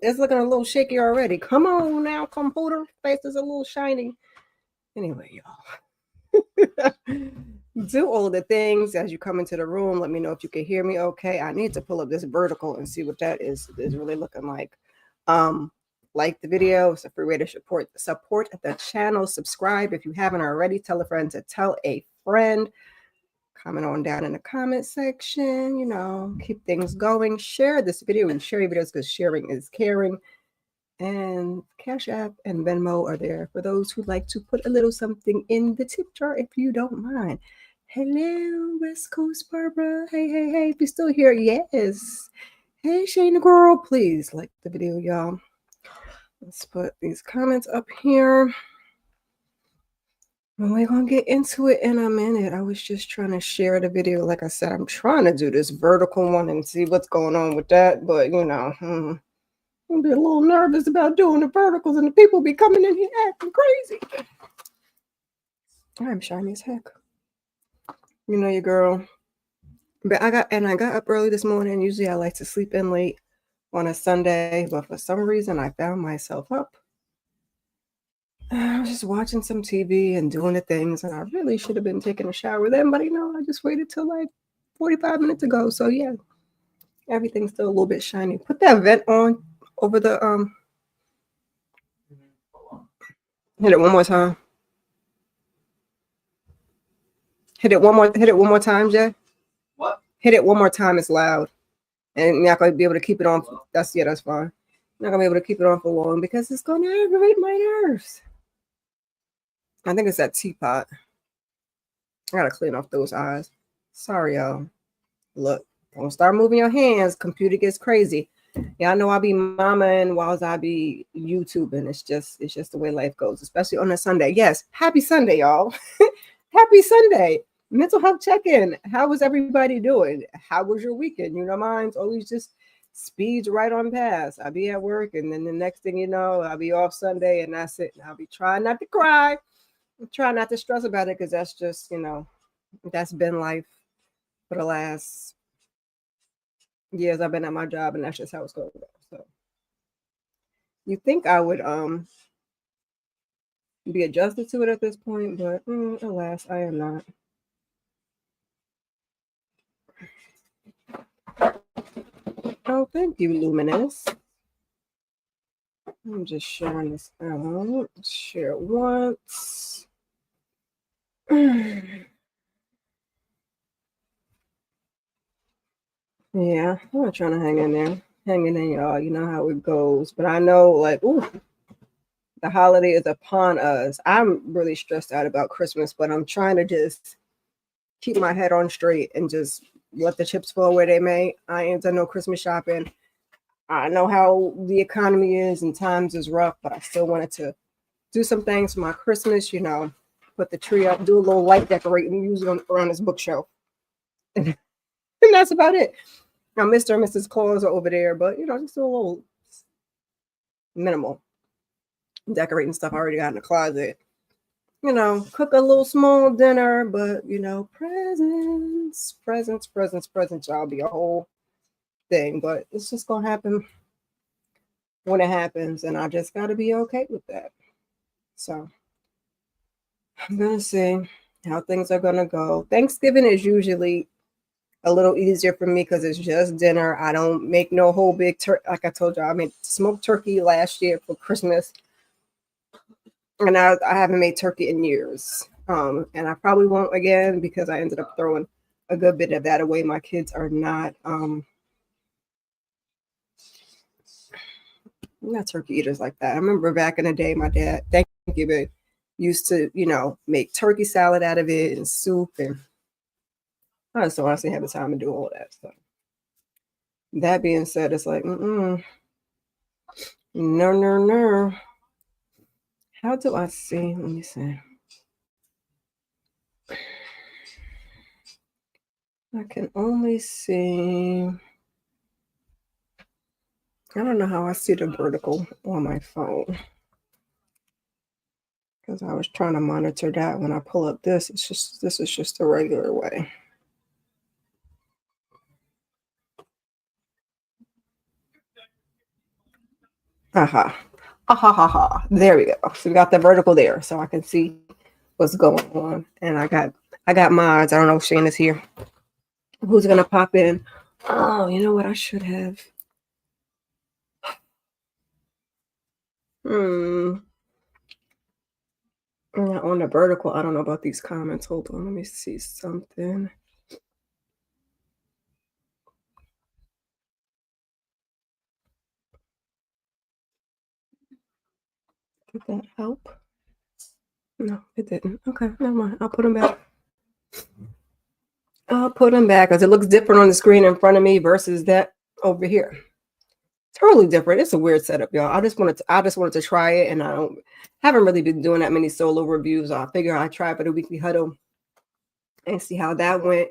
it's looking a little shaky already. Come on now, computer. Face is a little shiny. Anyway, y'all. Do all the things as you come into the room. Let me know if you can hear me okay. I need to pull up this vertical and see what that is really looking like. Like the video. It's a free way to support the channel. Subscribe if you haven't already. Tell a friend to tell a friend. Comment on down in the comment section. You know, keep things going. Share this video and share your videos because sharing is caring. And Cash App and Venmo are there for those who like to put a little something in the tip jar if you don't mind. Hello, West Coast Barbara. Hey, hey, hey. If you're still here, yes. Hey, Shane girl, please like the video, y'all. Let's put these comments up here. And we're going to get into it in a minute. I was just trying to share the video. Like I said, I'm trying to do this vertical one and see what's going on with that. But, you know, I'm be a little nervous about doing the verticals and the people be coming in here acting crazy. I'm shiny as heck. You know your girl. But I got up early this morning. Usually I like to sleep in late on a Sunday, but for some reason I found myself up. I was just watching some TV and doing the things, and I really should have been taking a shower then, but you know, I just waited till like 45 minutes ago. So yeah, everything's still a little bit shiny. Put that vent on over the hit it one more time. Hit it one more time, Jay. What? Hit it one more time, it's loud. And you're not gonna be able to keep it on. That's fine. You're not gonna be able to keep it on for long because it's gonna aggravate my nerves. I think it's that teapot. I gotta clean off those eyes. Sorry, y'all. Look, don't start moving your hands. Computer gets crazy. Y'all know I be mamaing whilst I be YouTubing. It's just the way life goes, especially on a Sunday. Yes, happy Sunday, y'all. Happy Sunday. Mental health check-in. How was everybody doing? How was your weekend? You know, mine's always just speeds right on past. I'll be at work, and then the next thing you know, I'll be off Sunday, and that's it. I'll be trying not to cry. I'm trying not to stress about it because that's just, you know, that's been life for the last years I've been at my job, and that's just how it's going to go. So you think I would be adjusted to it at this point, but alas, I am not. Oh, thank you, Luminous. I'm just sharing this out. Share it once. Yeah, I'm not trying to hang in there. Hanging in, y'all. You know how it goes. But I know, like, the holiday is upon us. I'm really stressed out about Christmas, but I'm trying to just keep my head on straight and just let the chips fall where they may. I ain't done no Christmas shopping. I know how the economy is and times is rough, but I still wanted to do some things for my Christmas, you know, put the tree up, do a little light decorating, usually around this bookshelf. And that's about it. Now, Mr. and Mrs. Claus are over there, but, you know, just a little minimal decorating stuff I already got in the closet. You know, cook a little small dinner, but, you know, presents, y'all, be a whole thing. But it's just going to happen when it happens, and I just got to be okay with that. So I'm going to see how things are going to go. Thanksgiving is usually a little easier for me because it's just dinner. I don't make no whole big turkey. Like I told you, I made smoked turkey last year for Christmas. And I haven't made turkey in years. And I probably won't again because I ended up throwing a good bit of that away. My kids are not turkey eaters like that. I remember back in the day, my dad, thank you, babe, used to, you know, make turkey salad out of it and soup. And I just don't honestly have the time to do all that stuff. That being said, it's like, no. How do I see? Let me see. I can only see. I don't know how I see the vertical on my phone. Because I was trying to monitor that when I pull up this. This is just the regular way. Aha. Aha ha ha. There we go. So we got the vertical there so I can see what's going on. And I got mods. I don't know if Shane is here. Who's gonna pop in? Oh, you know what? I should have. Hmm. On the vertical, I don't know about these comments. Hold on, let me see something. Did that help? No, it didn't. Okay, never mind. I'll put them back. I'll put them back because it looks different on the screen in front of me versus that over here. Totally different. It's a weird setup, y'all. I just wanted to try it, and I haven't really been doing that many solo reviews. I figure I'd try for the weekly huddle and see how that went.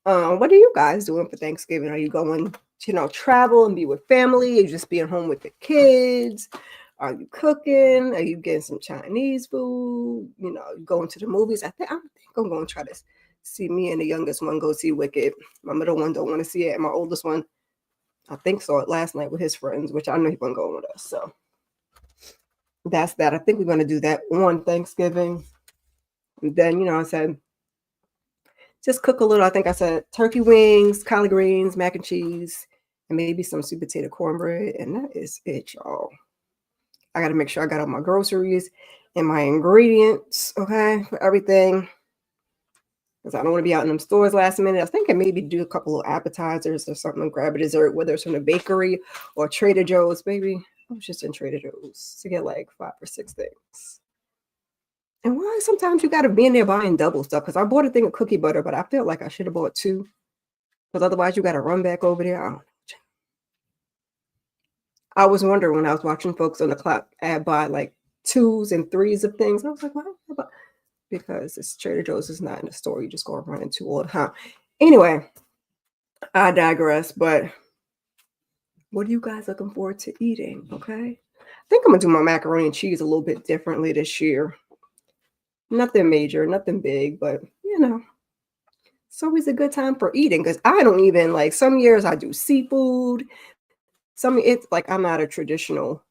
What are you guys doing for Thanksgiving? Are you going to, travel and be with family? Are you just being home with the kids? Are you cooking? Are you getting some Chinese food? Going to the movies? I think I'm going to try to see me and the youngest one go see Wicked. My middle one don't want to see it, and my oldest one, I think, saw it last night with his friends, which I know he wasn't going with us. So that's that. I think we're going to do that on Thanksgiving. And then, I said, just cook a little. I think I said turkey wings, collard greens, mac and cheese, and maybe some sweet potato cornbread. And that is it, y'all. I got to make sure I got all my groceries and my ingredients, okay, for everything. Because I don't want to be out in them stores last minute. I was thinking maybe do a couple of appetizers or something, grab a dessert, whether it's from the bakery or Trader Joe's, baby. I was just in Trader Joe's to get like 5 or 6 things. And why sometimes you got to be in there buying double stuff? Because I bought a thing of cookie butter, but I feel like I should have bought 2. Because otherwise you got to run back over there. I was wondering when I was watching folks on the clock add buy like 2s and 3s of things. I was like, why? Because this Trader Joe's is not in the store. You just go and run into all the time. Anyway, I digress. But what are you guys looking forward to eating? Okay. I think I'm going to do my macaroni and cheese a little bit differently this year. Nothing major, nothing big, but it's always a good time for eating because I don't even like some years I do seafood. It's like I'm not a traditional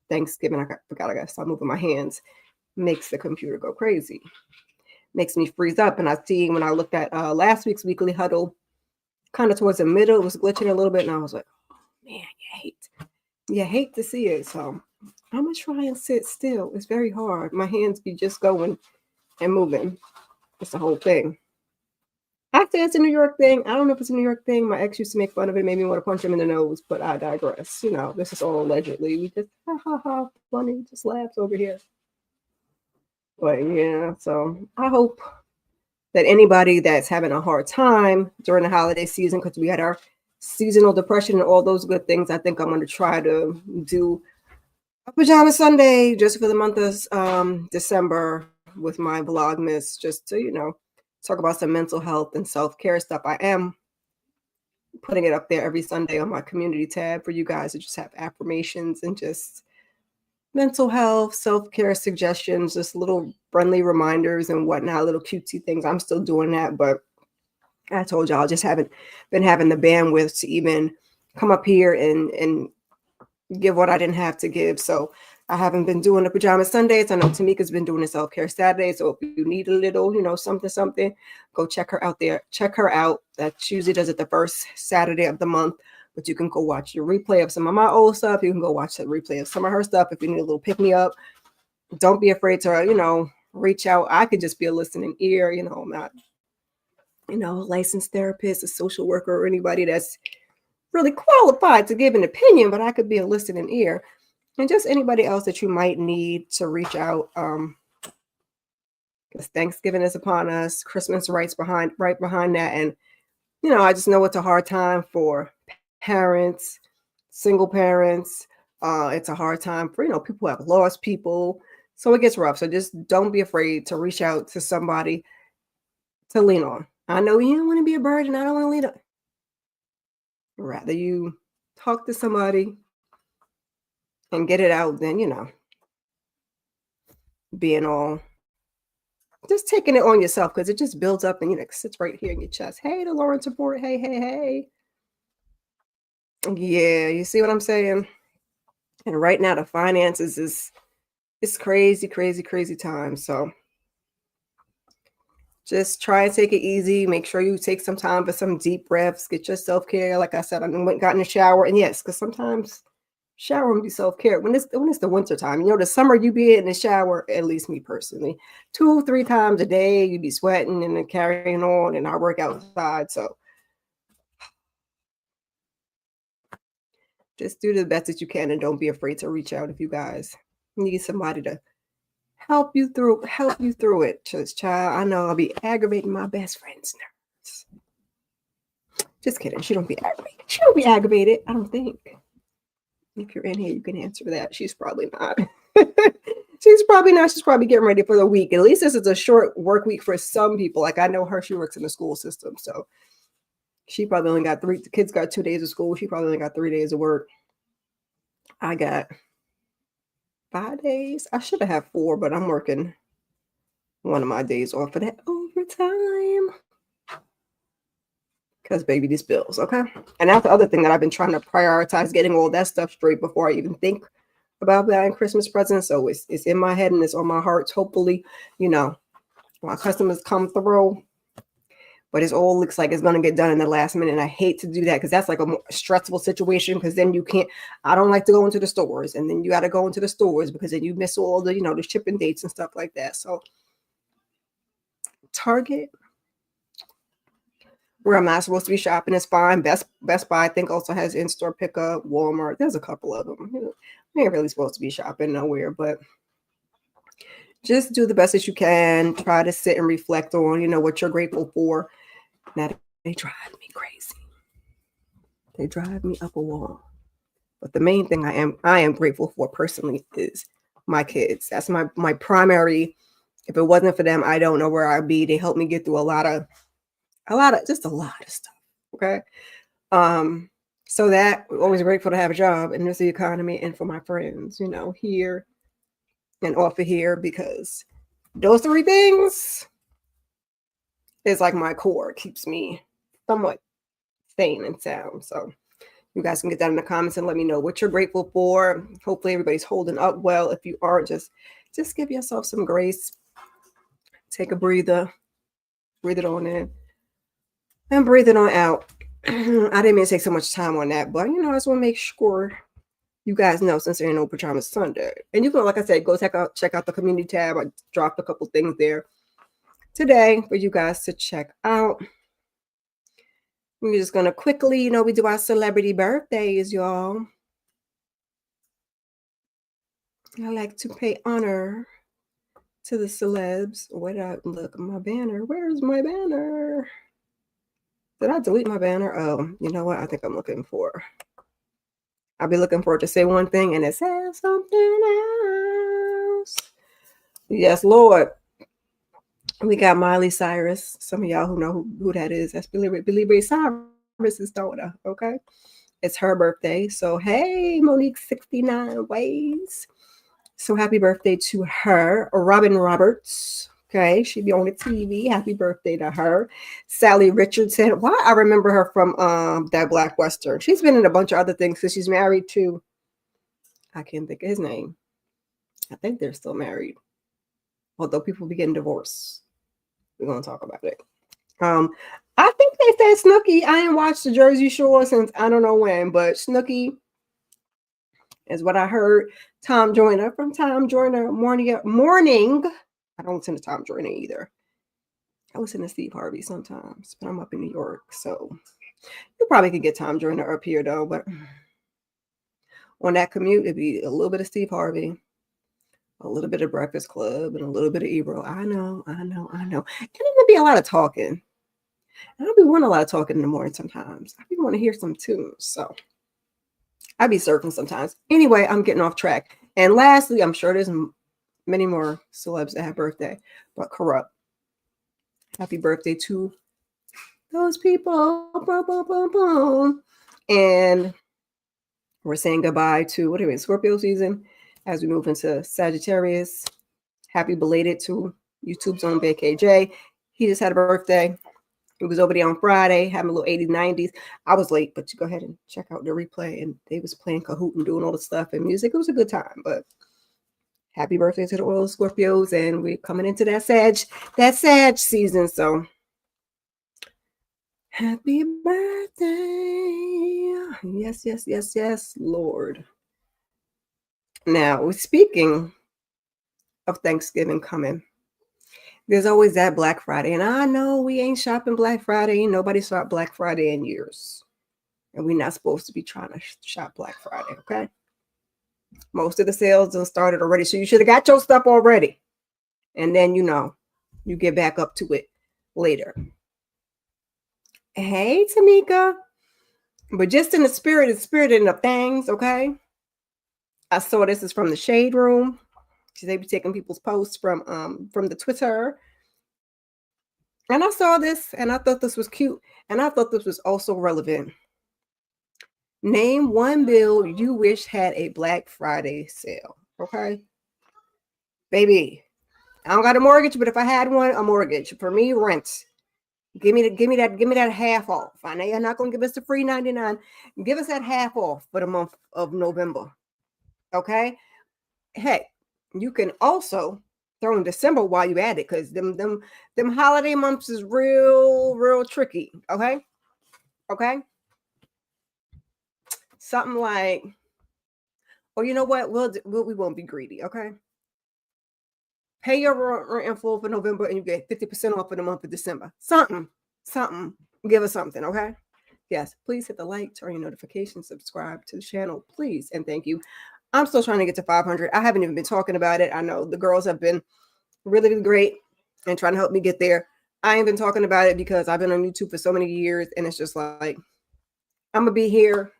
Thanksgiving. I forgot I got to stop moving my hands. Makes the computer go crazy. Makes me freeze up. And I see when I looked at last week's weekly huddle, kind of towards the middle, it was glitching a little bit. And I was like, oh, man, you hate to see it. So I'm going to try and sit still. It's very hard. My hands be just going and moving. It's the whole thing. I say it's a New York thing. I don't know if it's a New York thing. My ex used to make fun of it, made me want to punch him in the nose, but I digress. This is all allegedly. We just, ha, ha, ha, funny, just laughs over here. But yeah, so I hope that anybody that's having a hard time during the holiday season, because we had our seasonal depression and all those good things, I think I'm going to try to do a pajama Sunday just for the month of December with my Vlogmas, just to, talk about some mental health and self-care stuff. I am putting it up there every Sunday on my community tab for you guys to just have affirmations and just mental health, self-care suggestions, just little friendly reminders and whatnot, little cutesy things. I'm still doing that, but I told y'all I just haven't been having the bandwidth to even come up here and give what I didn't have to give. So I haven't been doing the pajama Sundays. I know Tamika's been doing the self-care Saturday. So if you need a little, something, go check her out there. Check her out. That she usually does it the first Saturday of the month. But you can go watch the replay of some of my old stuff. You can go watch the replay of some of her stuff if you need a little pick-me-up. Don't be afraid to, reach out. I could just be a listening ear. I'm not, a licensed therapist, a social worker, or anybody that's really qualified to give an opinion, but I could be a listening ear. And just anybody else that you might need to reach out. Because Thanksgiving is upon us. Christmas right behind that. And, I just know it's a hard time for parents, single parents. It's a hard time for, people who have lost people. So it gets rough. So just don't be afraid to reach out to somebody to lean on. I know you don't want to be a burden. I don't want to lean on. Rather you talk to somebody and get it out than, being all just taking it on yourself because it just builds up and sits right here in your chest. Hey, the Lawrence report. Hey. Yeah, you see what I'm saying? And right now the finances is it's crazy, crazy, crazy time. So just try and take it easy. Make sure you take some time for some deep breaths. Get your self-care. Like I said, I went got in the shower. And yes, because sometimes shower and be self-care. When it's the winter time, the summer you be in the shower, at least me personally, 2-3 times a day, you be sweating and then carrying on, and I work outside. So just do the best that you can and don't be afraid to reach out if you guys need somebody to help you through it. Just child, I know I'll be aggravating my best friend's nerves. Just kidding. She don't be aggravated. She don't be aggravated, I don't think. If you're in here, you can answer that. She's probably not. She's probably not. She's probably getting ready for the week. At least this is a short work week for some people. Like I know her, she works in the school system. So she probably only got the kids got 2 days of school. She probably only got 3 days of work. I got 5 days. I should have had 4, but I'm working one of my days off for that overtime. Because baby, these bills, okay? And that's the other thing that I've been trying to prioritize, getting all that stuff straight before I even think about buying Christmas presents. So it's in my head and it's on my heart. Hopefully, my customers come through. But it all looks like it's going to get done in the last minute. And I hate to do that because that's like a more stressful situation because then you can't, I don't like to go into the stores. And then you got to go into the stores because then you miss all the, the shipping dates and stuff like that. So Target, where I'm not supposed to be shopping, is fine. Best Buy, I think, also has in-store pickup. Walmart, there's a couple of them. We ain't really supposed to be shopping nowhere, but just do the best that you can. Try to sit and reflect on, what you're grateful for. Now, they drive me crazy. They drive me up a wall. But the main thing I am grateful for personally is my kids. That's my primary. If it wasn't for them, I don't know where I'd be. They helped me get through a lot of stuff. Okay. So that always grateful to have a job and there's the economy and for my friends, here and off of here, because those 3 things is like my core, keeps me somewhat sane and sound. So you guys can get that in the comments and let me know what you're grateful for. Hopefully everybody's holding up well. If you aren't, just give yourself some grace. Take a breather, breathe it on in and breathe it on out. I didn't mean to take so much time on that, but I just want to make sure you guys know, since there ain't no Pajamas Sunday. And you can, like I said, go check out the community tab. I dropped a couple things there today for you guys to check out. We're just gonna quickly, we do our celebrity birthdays, y'all. I like to pay honor to the celebs. Where did I look? My banner. Where's my banner? Did I delete my banner? Oh, you know what? I think I'm looking for. I'll be looking for it to say one thing and it says something else. Yes, Lord. We got Miley Cyrus. Some of y'all who know who that is. That's Billy Ray Cyrus's daughter. Okay. It's her birthday. So, hey, Monique 69 ways. So happy birthday to her. Robin Roberts. Okay, she be on the TV. Happy birthday to her. Sally Richardson. Why I remember her from that Black Western. She's been in a bunch of other things because she's married to, I can't think of his name. I think they're still married. Although people be getting divorced. We're gonna talk about it. I think they said Snooki. I ain't watched the Jersey Shore since I don't know when, but Snooki is what I heard. Tom Joyner from Tom Joyner Morning. I don't listen to Tom Joyner either. I listen to Steve Harvey sometimes, but I'm up in New York, so you probably could get Tom Joyner up here though. But on that commute, it'd be a little bit of Steve Harvey, a little bit of Breakfast Club, and a little bit of Ebro. I know. And then there'd be a lot of talking. And I'll be wanting a lot of talking in the morning sometimes. I be want to hear some tunes, so I be surfing sometimes. Anyway, I'm getting off track. And lastly, I'm sure there's many more celebs that have birthday, but Corrupt. Happy birthday to those people. Boom, boom, boom, boom. And we're saying goodbye to, Scorpio season as we move into Sagittarius. Happy belated to YouTube's own Big KJ. He just had a birthday. It was over there on Friday, having a little 80s, 90s. I was late, but you go ahead and check out the replay. And they was playing Kahoot and doing all the stuff and music. It was a good time. But happy birthday to the Royal Scorpios. And we're coming into that Sag season. So happy birthday. Yes, yes, yes, yes, Lord. Now, speaking of Thanksgiving coming, there's always that Black Friday. And I know we ain't shopping Black Friday. Nobody shopped Black Friday in years. And we're not supposed to be trying to shop Black Friday, okay? Most of the sales done started already. So you should have got your stuff already. And then, you get back up to it later. Hey, Tamika. But just in the spirit of things, okay? I saw this is from the Shade Room. They be taking people's posts from the Twitter. And I saw this and I thought this was cute. And I thought this was also relevant. Name one bill you wish had a Black Friday sale. Okay. Baby, I don't got a mortgage, but if I had one, a mortgage. For me, rent. Give me that half off. I know you're not gonna give us the free 99. Give us that half off for the month of November. Okay. Hey, you can also throw in December while you at it, because them holiday months is real tricky. Okay. Something like, oh, you know what? We won't be greedy. Okay. Pay your rent in full for November and you get 50% off for the month of December. Something. Give us something. Okay. Yes. Please hit the like, turn your notifications, subscribe to the channel, please, and thank you. I'm still trying to get to 500. I haven't even been talking about it. I know the girls have been really great and trying to help me get there. I ain't been talking about it because I've been on YouTube for so many years, and it's just like, I'm gonna be here.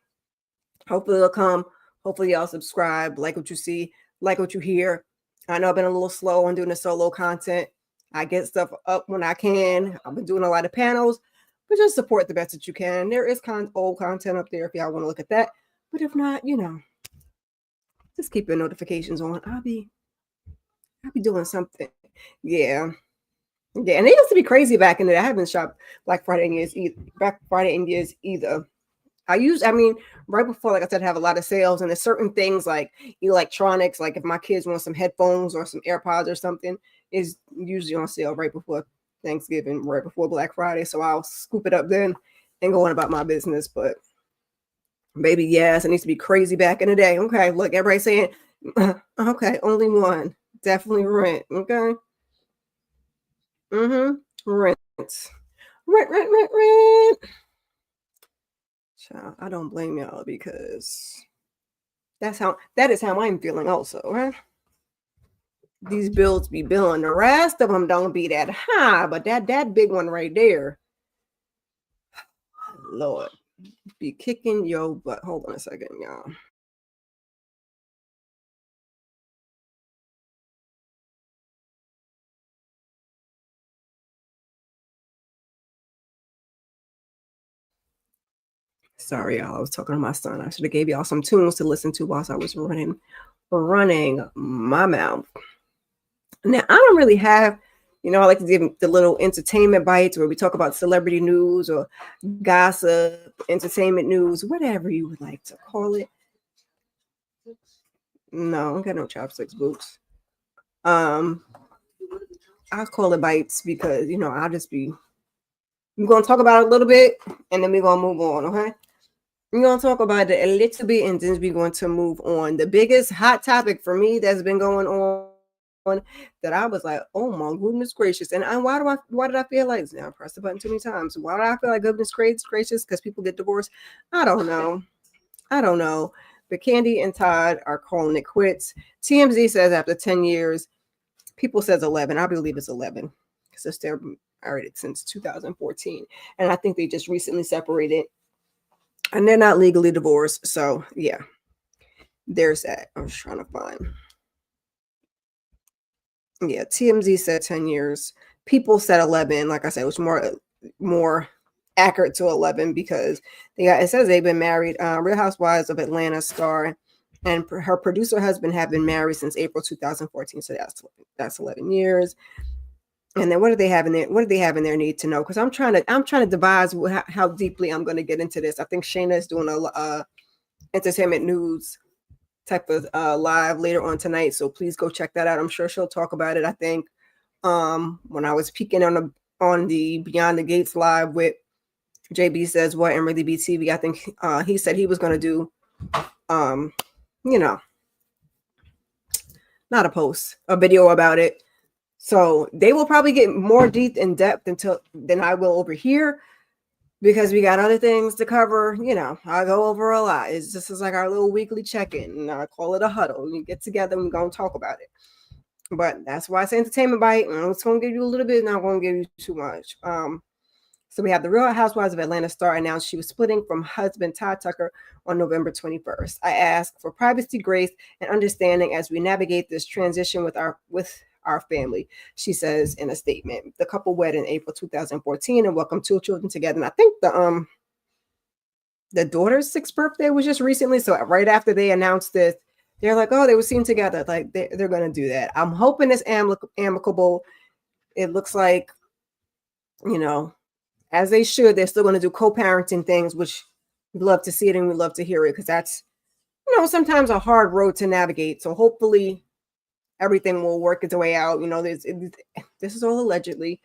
Hopefully it'll come. Hopefully y'all subscribe, like what you see, like what you hear. I know I've been a little slow on doing the solo content. I get stuff up when I can. I've been doing a lot of panels, but just support the best that you can. There is old content up there if y'all want to look at that. But if not, just keep your notifications on. I'll be doing something. Yeah. And it used to be crazy back in the day. I haven't shopped Black Friday in years either. Right before, like I said, I have a lot of sales, and there's certain things like electronics, like if my kids want some headphones or some AirPods or something, is usually on sale right before Thanksgiving, right before Black Friday. So I'll scoop it up then and go on about my business. But baby, yes, it needs to be crazy back in the day. Okay, look, everybody's saying, okay, only one. Definitely rent. Okay. Rent. Child, I don't blame y'all, because that is how I'm feeling also, right? These bills be billing. The rest of them don't be that high, but that big one right there, Lord, be kicking your butt. Hold on a second, y'all. Sorry, y'all. I was talking to my son. I should have gave y'all some tunes to listen to whilst I was running my mouth. Now, I don't really have, I like to give the little entertainment bites where we talk about celebrity news or gossip, entertainment news, whatever you would like to call it. No, I got no chopsticks, boots. I'll call it bites because, I'll just be, we're going to talk about it a little bit and then we're going to move on, okay? We're going to talk about it a little bit and then we're going to move on. The biggest hot topic for me that's been going on that I was like, oh my goodness gracious. And why did I feel like, now I pressed the button too many times. Why did I feel like goodness gracious? Because people get divorced? I don't know. But Kandi and Todd are calling it quits. TMZ says after 10 years, people says 11. I believe it's 11 because they're married since 2014. And I think they just recently separated and they're not legally divorced. So yeah, there's that. I was trying to find. Yeah, TMZ said 10 years. People said 11. Like I said, it was more accurate to 11 because it says they've been married. Real Housewives of Atlanta star and her producer husband have been married since April 2014. So that's 11 years. And then what do they have in there? What do they have in their need to know? Because I'm trying to devise how deeply I'm going to get into this. I think Shayna is doing a entertainment news type of live later on tonight, so please go check that out. I'm sure she'll talk about it. I think when I was peeking on the Beyond the Gates live with JB Says What and Really Be TV, I think he said he was going to do not a post, a video about it. So they will probably get more deep in depth than I will over here, because we got other things to cover. I go over a lot. This is like our little weekly check-in, and I call it a huddle. We get together and we're going to talk about it. But that's why it's entertainment bite. And it's going to give you a little bit, not going to give you too much. So we have the Real Housewives of Atlanta star announced she was splitting from husband Todd Tucker on November 21st. I ask for privacy, grace, and understanding as we navigate this transition with our family, she says in a statement. The couple wed in April 2014 and welcomed 2 children together. And I think the daughter's 6th birthday was just recently. So right after they announced this, they're like, oh, they were seen together. Like they're going to do that. I'm hoping it's amicable. It looks like, as they should, they're still going to do co-parenting things, which we love to see it and we love to hear it, because that's, sometimes a hard road to navigate. So hopefully everything will work its way out. This is all allegedly.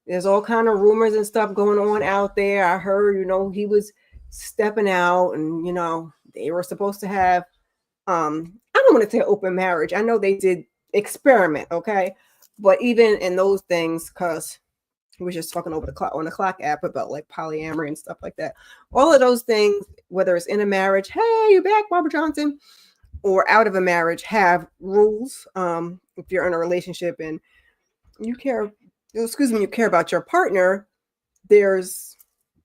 There's all kind of rumors and stuff going on out there. I heard, he was stepping out, and, they were supposed to have, I don't want to say open marriage. I know they did experiment, okay? But even in those things, because we was just talking over the clock on the clock app about like polyamory and stuff like that. All of those things, whether it's in a marriage, hey, you back, Barbara Johnson, or out of a marriage, have rules. If you're in a relationship and you care about your partner, there's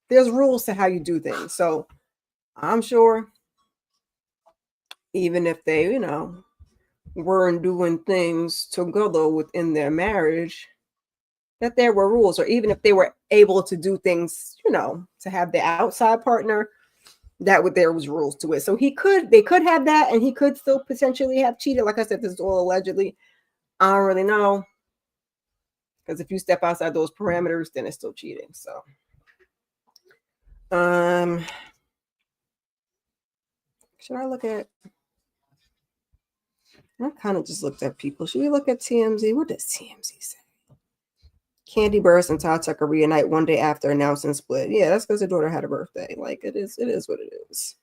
rules to how you do things. So I'm sure even if they, weren't doing things together within their marriage, that there were rules, or even if they were able to do things, to have the outside partner, there was rules to it. So they could have that, and he could still potentially have cheated. Like I said, this is all allegedly. I don't really know, because if you step outside those parameters, then it's still cheating. So, should I look at? I kind of just looked at people. Should we look at TMZ? What does TMZ say? Kandi Burruss and Todd Tucker reunite one day after announcing split. Yeah, that's because their daughter had a birthday. Like it is what it is.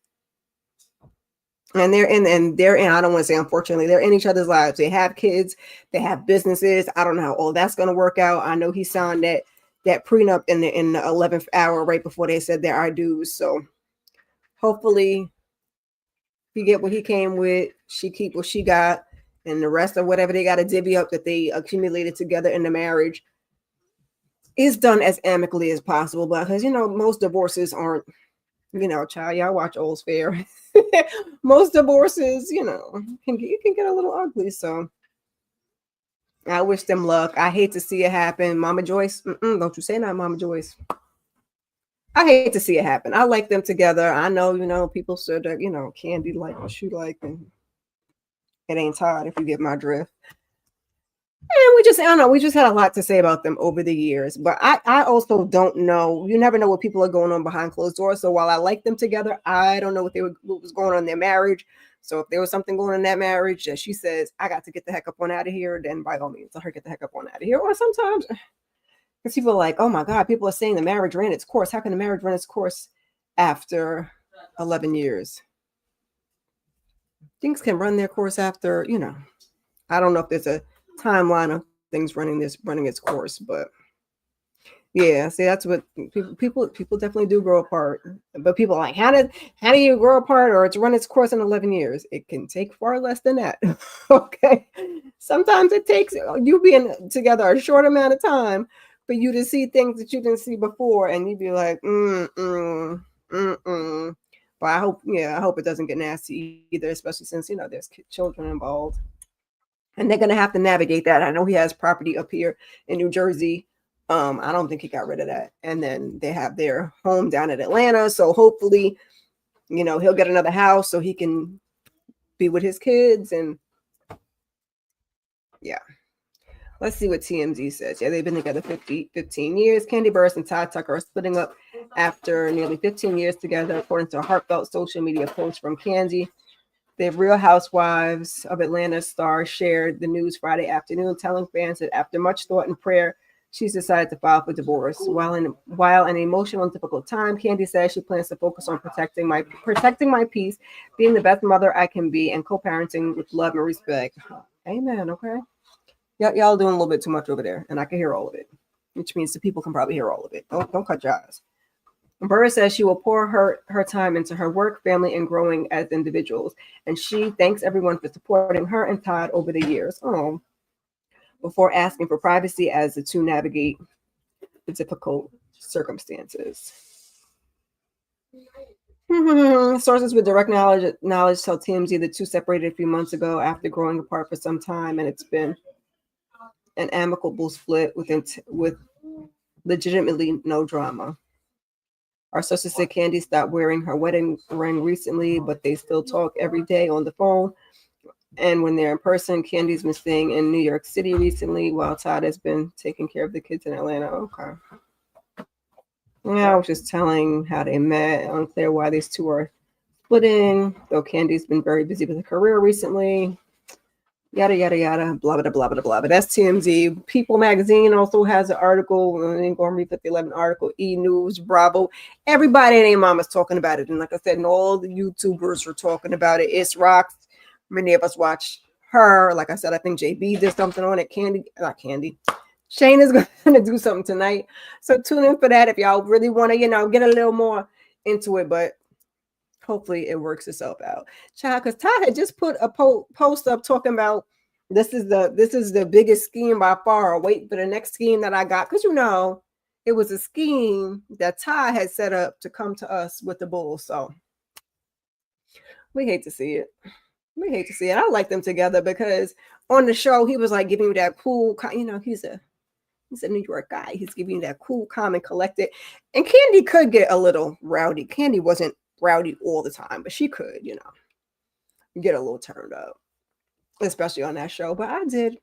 And they're in, I don't want to say unfortunately, they're in each other's lives. They have kids, they have businesses. I don't know how all that's gonna work out. I know he signed that prenup in the 11th hour right before they said their I do's. So hopefully he get what he came with, she keep what she got, and the rest of whatever they got to divvy up that they accumulated together in the marriage is done as amicably as possible. Because most divorces aren't, child, y'all watch Old's Fair. Most divorces, you can get a little ugly. So I wish them luck. I hate to see it happen. Mama Joyce, don't you say that, Mama Joyce. I hate to see it happen. I like them together. I know, people said that, Kandi like what she like, and it ain't Todd, if you get my drift. And we just had a lot to say about them over the years. But I also don't know. You never know what people are going on behind closed doors. So while I like them together, I don't know what was going on in their marriage. So if there was something going on in that marriage that she says, I got to get the heck up on out of here, then by all means, let her get the heck up on out of here. Or sometimes, because people are like, oh my God, people are saying the marriage ran its course. How can the marriage run its course after 11 years? Things can run their course after, I don't know if there's a timeline of things running its course, but yeah, see, that's what people definitely do grow apart. But people are like, how do you grow apart, or it's run its course in 11 years? It can take far less than that. Okay, sometimes it takes you being together a short amount of time for you to see things that you didn't see before, and you'd be like, But I hope it doesn't get nasty either, especially since there's children involved. And they're going to have to navigate that. I know he has property up here in New Jersey. I don't think he got rid of that. And then they have their home down in Atlanta. So hopefully, he'll get another house so he can be with his kids. And yeah. Let's see what TMZ says. Yeah, they've been together 15 years. Kandi Burruss and Todd Tucker are splitting up after nearly 15 years together, according to a heartfelt social media post from Kandi. The Real Housewives of Atlanta star shared the news Friday afternoon, telling fans that after much thought and prayer, she's decided to file for divorce. While an emotional and difficult time, Kandi says she plans to focus on protecting my peace, being the best mother I can be, and co-parenting with love and respect. Amen. Okay. Y'all doing a little bit too much over there, and I can hear all of it, which means the people can probably hear all of it. Don't cut your eyes. Burruss says she will pour her time into her work, family, and growing as individuals, and she thanks everyone for supporting her and Todd over the years. Oh, before asking for privacy as the two navigate the difficult circumstances. Sources with direct knowledge tell TMZ the two separated a few months ago after growing apart for some time, and it's been an amicable split with legitimately no drama. Our sources said Kandi stopped wearing her wedding ring recently, but they still talk every day on the phone. And when they're in person, Kandi's been staying in New York City recently, while Todd has been taking care of the kids in Atlanta. Okay. Yeah, I was just telling how they met. Unclear why these two are splitting, though Kandi's been very busy with her career recently. Yada, yada, yada, blah, blah, blah, blah, blah. But that's TMZ. People magazine also has an article. I ain't going to read 5011 article. E! News, Bravo. Everybody and their mama's talking about it. And like I said, and all the YouTubers were talking about it. It's rocks. Many of us watch her. Like I said, I think JB did something on it. Not Kandi. Shane is going to do something tonight. So tune in for that if y'all really want to, get a little more into it. But hopefully it works itself out. Child, because Todd had just put a post up talking about this is the biggest scheme by far. Wait for the next scheme that I got. Because it was a scheme that Todd had set up to come to us with the Bulls. So we hate to see it. I like them together because on the show he was like giving you that cool, he's a New York guy. He's giving you that cool, calm, and collected. And Kandi could get a little rowdy. Kandi wasn't rowdy all the time, but she could, get a little turned up, especially on that show. But I did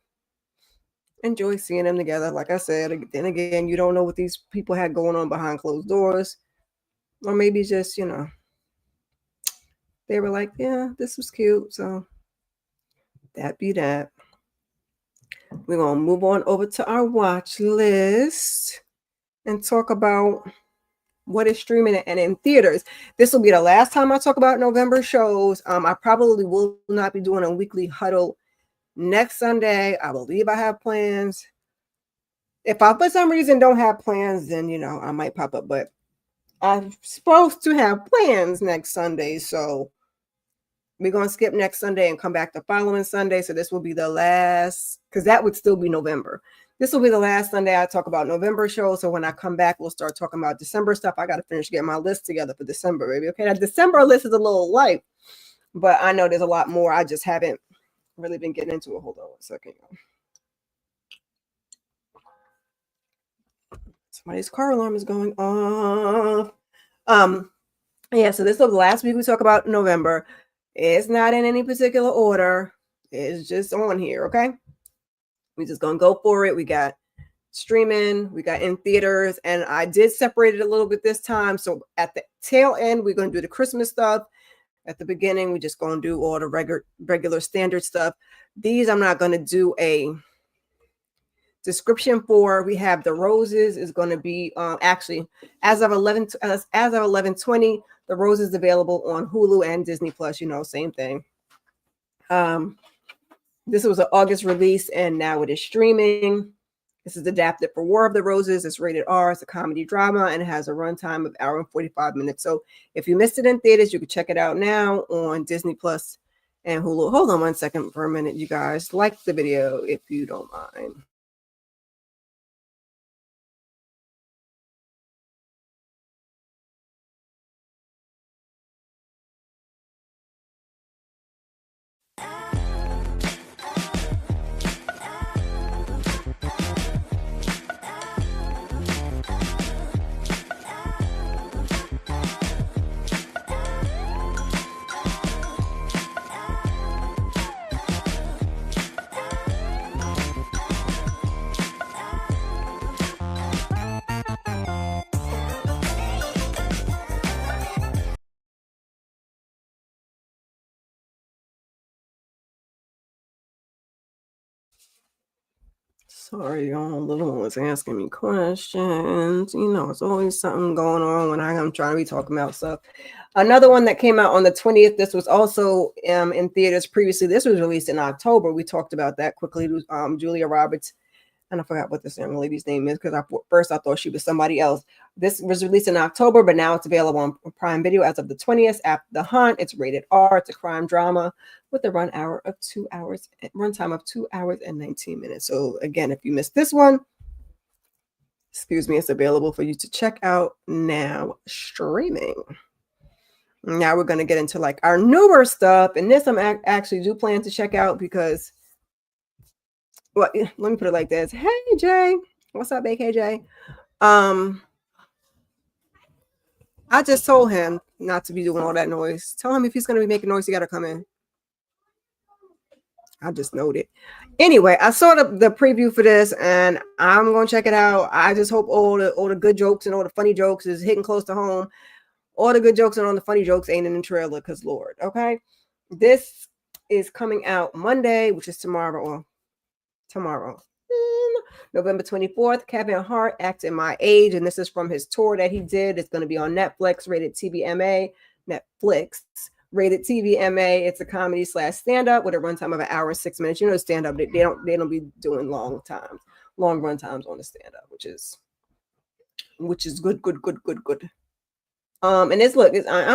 enjoy seeing them together. Like I said, then again, you don't know what these people had going on behind closed doors, or maybe just, they were like, yeah, this was cute. So that be that. We're going to move on over to our watch list and talk about what is streaming and in theaters. This will be the last time I talk about November shows. I probably will not be doing a weekly huddle next Sunday. I believe I have plans. If I, for some reason, don't have plans, then, I might pop up. But I'm supposed to have plans next Sunday. So we're going to skip next Sunday and come back the following Sunday. So this will be the last, because that would still be November. This will be the last Sunday I talk about November shows. So when I come back, we'll start talking about December stuff. I got to finish getting my list together for December, baby. Okay, that December list is a little light, but I know there's a lot more. I just haven't really been getting into it. Hold on a second. Somebody's car alarm is going off. Yeah, so this is the last week we talk about November. It's not in any particular order. It's just on here, okay? We're just going to go for it. We got streaming, we got in theaters, and I did separate it a little bit this time. So at the tail end, we're going to do the Christmas stuff. At the beginning, we're just going to do all the regular standard stuff. These I'm not going to do a description for. We have The Roses is going to be actually as of 11/20, The Roses available on Hulu and Disney Plus. Same thing. This was an August release, and now it is streaming. This is adapted for War of the Roses. It's rated R. It's a comedy drama, and it has a runtime of 1 hour and 45 minutes. So if you missed it in theaters, you can check it out now on Disney Plus and Hulu. Hold on one second for a minute, you guys. Like the video if you don't mind. Sorry, y'all. Little one was asking me questions. You know, it's always something going on when I'm trying to be talking about stuff. Another one that came out on the 20th. This was also in theaters previously. This was released in October. We talked about that quickly. Julia Roberts, and I forgot what this young lady's name is because first I thought she was somebody else. This was released in October, but now it's available on Prime Video as of the 20th. After the Hunt, it's rated R. It's a crime drama with a runtime of 2 hours and 19 minutes. So again, if you missed this one, excuse me, it's available for you to check out now streaming. Now we're going to get into like our newer stuff, and this I'm actually do plan to check out because, well, let me put it like this. Hey Jay, what's up, AKJ? I just told him not to be doing all that noise. Tell him if he's going to be making noise, he got to come in. I just noted. Anyway, I saw the preview for this, and I'm going to check it out. I just hope all the good jokes and all the funny jokes is hitting close to home. All the good jokes and all the funny jokes ain't in the trailer, because Lord, okay? This is coming out Monday, which is tomorrow. November 24th, Kevin Hart, Acting My Age, and this is from his tour that he did. It's going to be on Netflix, rated TVMA. Netflix, rated TVMA. It's a comedy / stand-up with a runtime of 1 hour and 6 minutes. You know, stand-up, they don't be doing long run times on the stand-up, which is good. And I'm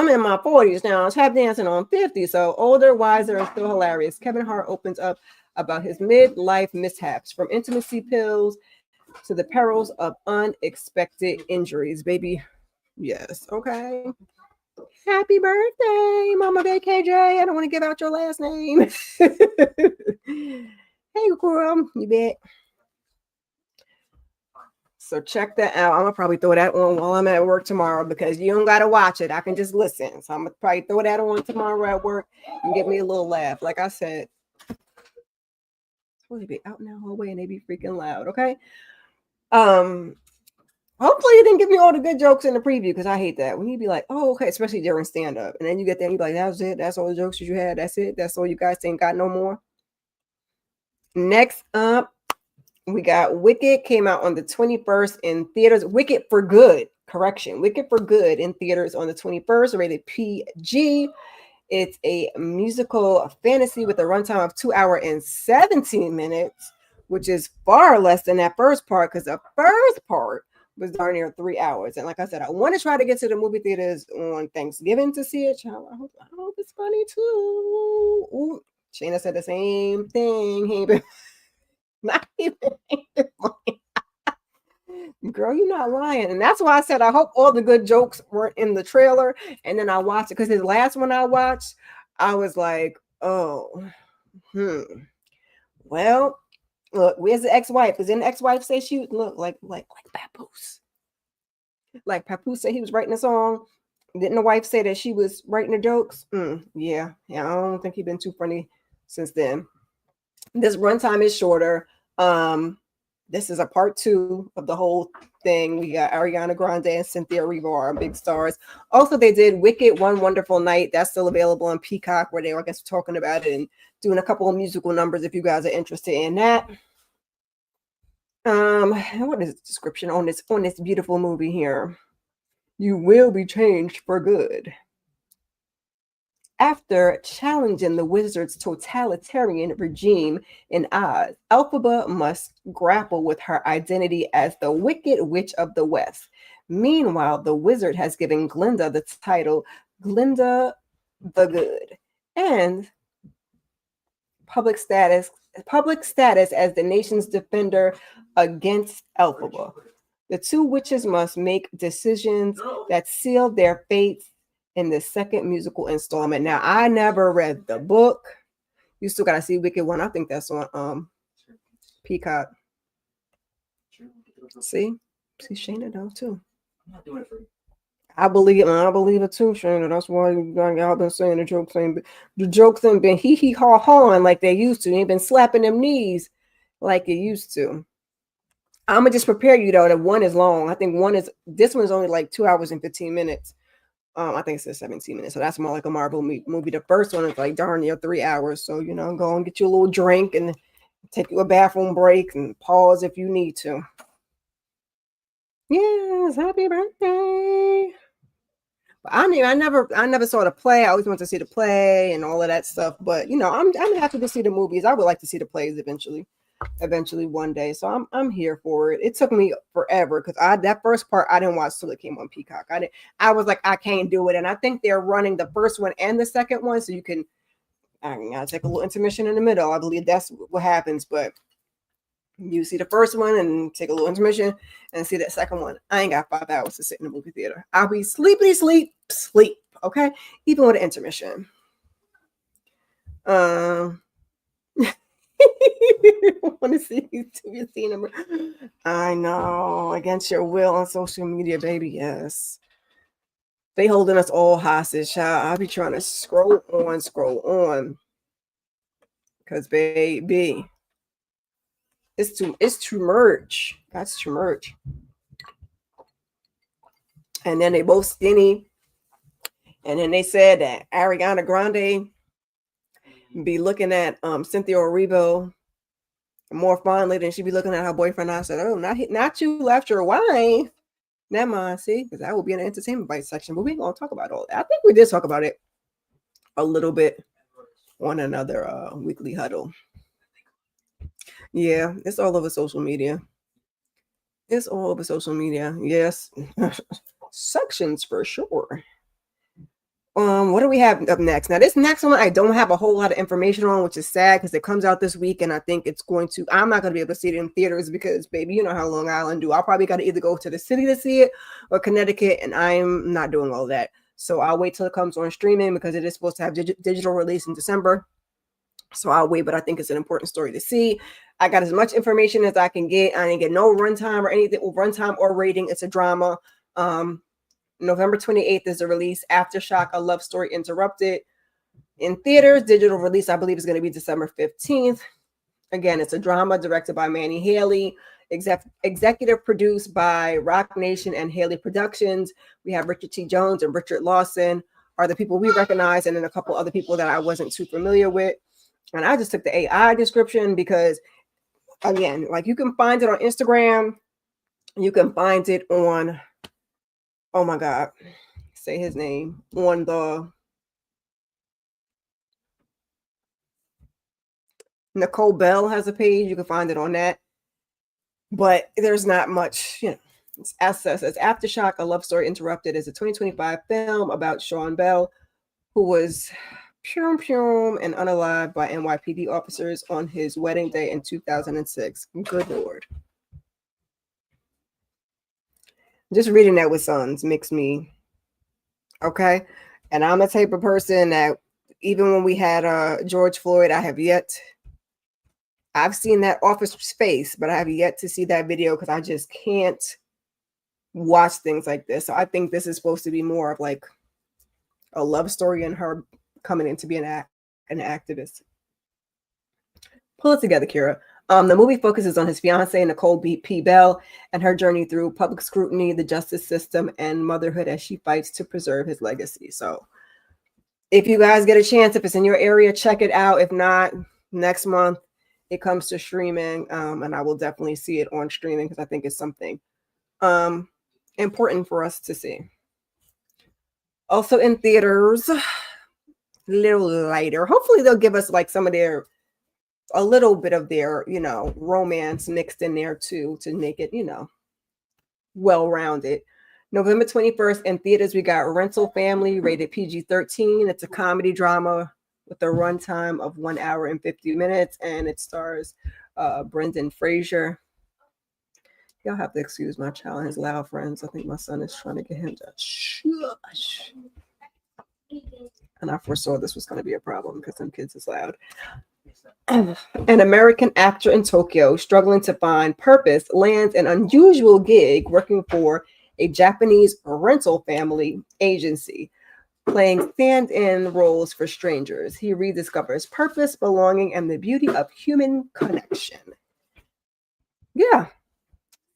in my 40s now. I was tap dancing on 50, so older, wiser, and still hilarious. Kevin Hart opens up about his midlife mishaps, from intimacy pills to the perils of unexpected injuries. Baby, yes, okay. Happy birthday, Mama KJ. I don't want to give out your last name. Hey, girl, you bet. So check that out. I'm gonna probably throw that on while I'm at work tomorrow, because you don't gotta watch it. I can just listen. So I'm gonna probably throw that on tomorrow at work and get me a little laugh. Like I said, it's supposed to be out in the hallway and they be freaking loud. Okay. Hopefully you didn't give me all the good jokes in the preview, because I hate that when you be like, oh, okay, especially during stand-up, and then you get there and you be like, that was it, that's all the jokes that you had, that's it, that's all you guys ain't got no more. Next up, we got Wicked. Came out on the 21st in theaters. Wicked for Good in theaters on the 21st, rated PG. It's a musical fantasy with a runtime of 2 hours and 17 minutes, which is far less than that first part, because the first part was darn near 3 hours. And like I said, I want to try to get to the movie theaters on Thanksgiving to see it. I hope it's funny too. Ooh, Shayna said the same thing. He ain't been not even funny. Girl, you're not lying. And that's why I said I hope all the good jokes weren't in the trailer. And then I watched it, because his last one I watched, I was like, oh, well, look, where's the ex-wife? Because then the ex-wife say she look like Papoose. Like Papoose said he was writing a song. Didn't the wife say that she was writing the jokes? Yeah. I don't think he's been too funny since then. This runtime is shorter. This is a part 2 of the whole thing. We got Ariana Grande and Cynthia Erivo, our big stars. Also, they did Wicked One Wonderful Night. That's still available on Peacock, where they were, I guess, talking about it and doing a couple of musical numbers if you guys are interested in that. What is the description on this beautiful movie here? You will be changed for good. After challenging the wizard's totalitarian regime in Oz, Elphaba must grapple with her identity as the Wicked Witch of the West. Meanwhile, the wizard has given Glinda the title Glinda the Good and public status as the nation's defender against Elphaba. The two witches must make decisions that seal their fates in the second musical installment. Now, I never read the book. You still gotta see Wicked One. I think that's on Peacock. See Shayna though too. I'm not doing it for you. I believe it too, Shayna. That's why y'all been saying the jokes ain't been hee hee ha hawing like they used to. They ain't been slapping them knees like it used to. I'm gonna just prepare you though that one is long. I think this one's only like 2 hours and 15 minutes. I think it says 17 minutes, so that's more like a Marvel movie. The first one is like darn near 3 hours. So go and get you a little drink and Take you a bathroom break and pause if you need to. Yes, happy birthday. But I never saw the play. I always wanted to see the play and all of that stuff. But I'm happy to see the movies. I would like to see the plays eventually one day. So I'm here for it. It took me forever because that first part I didn't watch till it came on Peacock. I was like, I can't do it. And I think they're running the first one and the second one, so I gotta take a little intermission in the middle. I believe that's what happens. But you see the first one and take a little intermission and see that second one. I ain't got 5 hours to sit in the movie theater. I'll be sleep. Okay, even with an intermission. Want to see you seen them? I know, against your will on social media, baby. Yes, they holding us all hostage. I'll be trying to scroll on, because baby, it's too much. That's too much. And then they both skinny. And then they said that Ariana Grande be looking at Cynthia Erivo more fondly than she be looking at her boyfriend. I said, "Oh, not you left your wife." Never mind, see, because that will be in the entertainment bite section. But we ain't gonna talk about all that. I think we did talk about it a little bit on another weekly huddle. Yeah, it's all over social media. It's all over social media. Yes, sections for sure. What do we have up next? Now, this next one I don't have a whole lot of information on, which is sad because it comes out this week, and I think I'm not going to be able to see it in theaters because, baby, you know how Long Island do. I'll probably got to either go to the city to see it or Connecticut, and I'm not doing all that. So I'll wait till it comes on streaming because it is supposed to have digital release in December. So I'll wait, but I think it's an important story to see. I got as much information as I can get. I didn't get no runtime or anything, runtime or rating. It's a drama. November 28th is the release. Aftershock, A Love Story Interrupted. In theaters, digital release, I believe, is going to be December 15th. Again, it's a drama directed by Manny Haley, executive produced by Rock Nation and Haley Productions. We have Richard T. Jones and Richard Lawson are the people we recognize, and then a couple other people that I wasn't too familiar with. And I just took the AI description because, again, like you can find it on Instagram. You can find it on, oh my God, say his name, on the Nicole Bell has a page. You can find it on that. But there's not much, It's Aftershock, A Love Story Interrupted is a 2025 film about Sean Bell, who was and unalived by NYPD officers on his wedding day in 2006. Good Lord. Just reading that with sons makes me, okay? And I'm a type of person that even when we had George Floyd, I've seen that office space, but I have yet to see that video because I just can't watch things like this. So I think this is supposed to be more of like a love story and her coming in to be an activist. Pull it together, Kira. The movie focuses on his fiancée, Nicole P. Bell, and her journey through public scrutiny, the justice system, and motherhood as she fights to preserve his legacy. So if you guys get a chance, if it's in your area, check it out. If not, next month it comes to streaming, and I will definitely see it on streaming because I think it's something important for us to see. Also in theaters, a little lighter. Hopefully they'll give us like a little bit of their, romance mixed in there too, to make it, well-rounded. November 21st in theaters, we got Rental Family, rated PG-13. It's a comedy drama with a runtime of 1 hour and 50 minutes, and it stars Brendan Fraser. Y'all have to excuse my child and his loud friends. I think my son is trying to get him to shush. And I foresaw this was going to be a problem because some kids is loud. An American actor in Tokyo struggling to find purpose lands an unusual gig working for a Japanese rental family agency, playing stand-in roles for strangers. He rediscovers purpose, belonging, and the beauty of human connection. Yeah,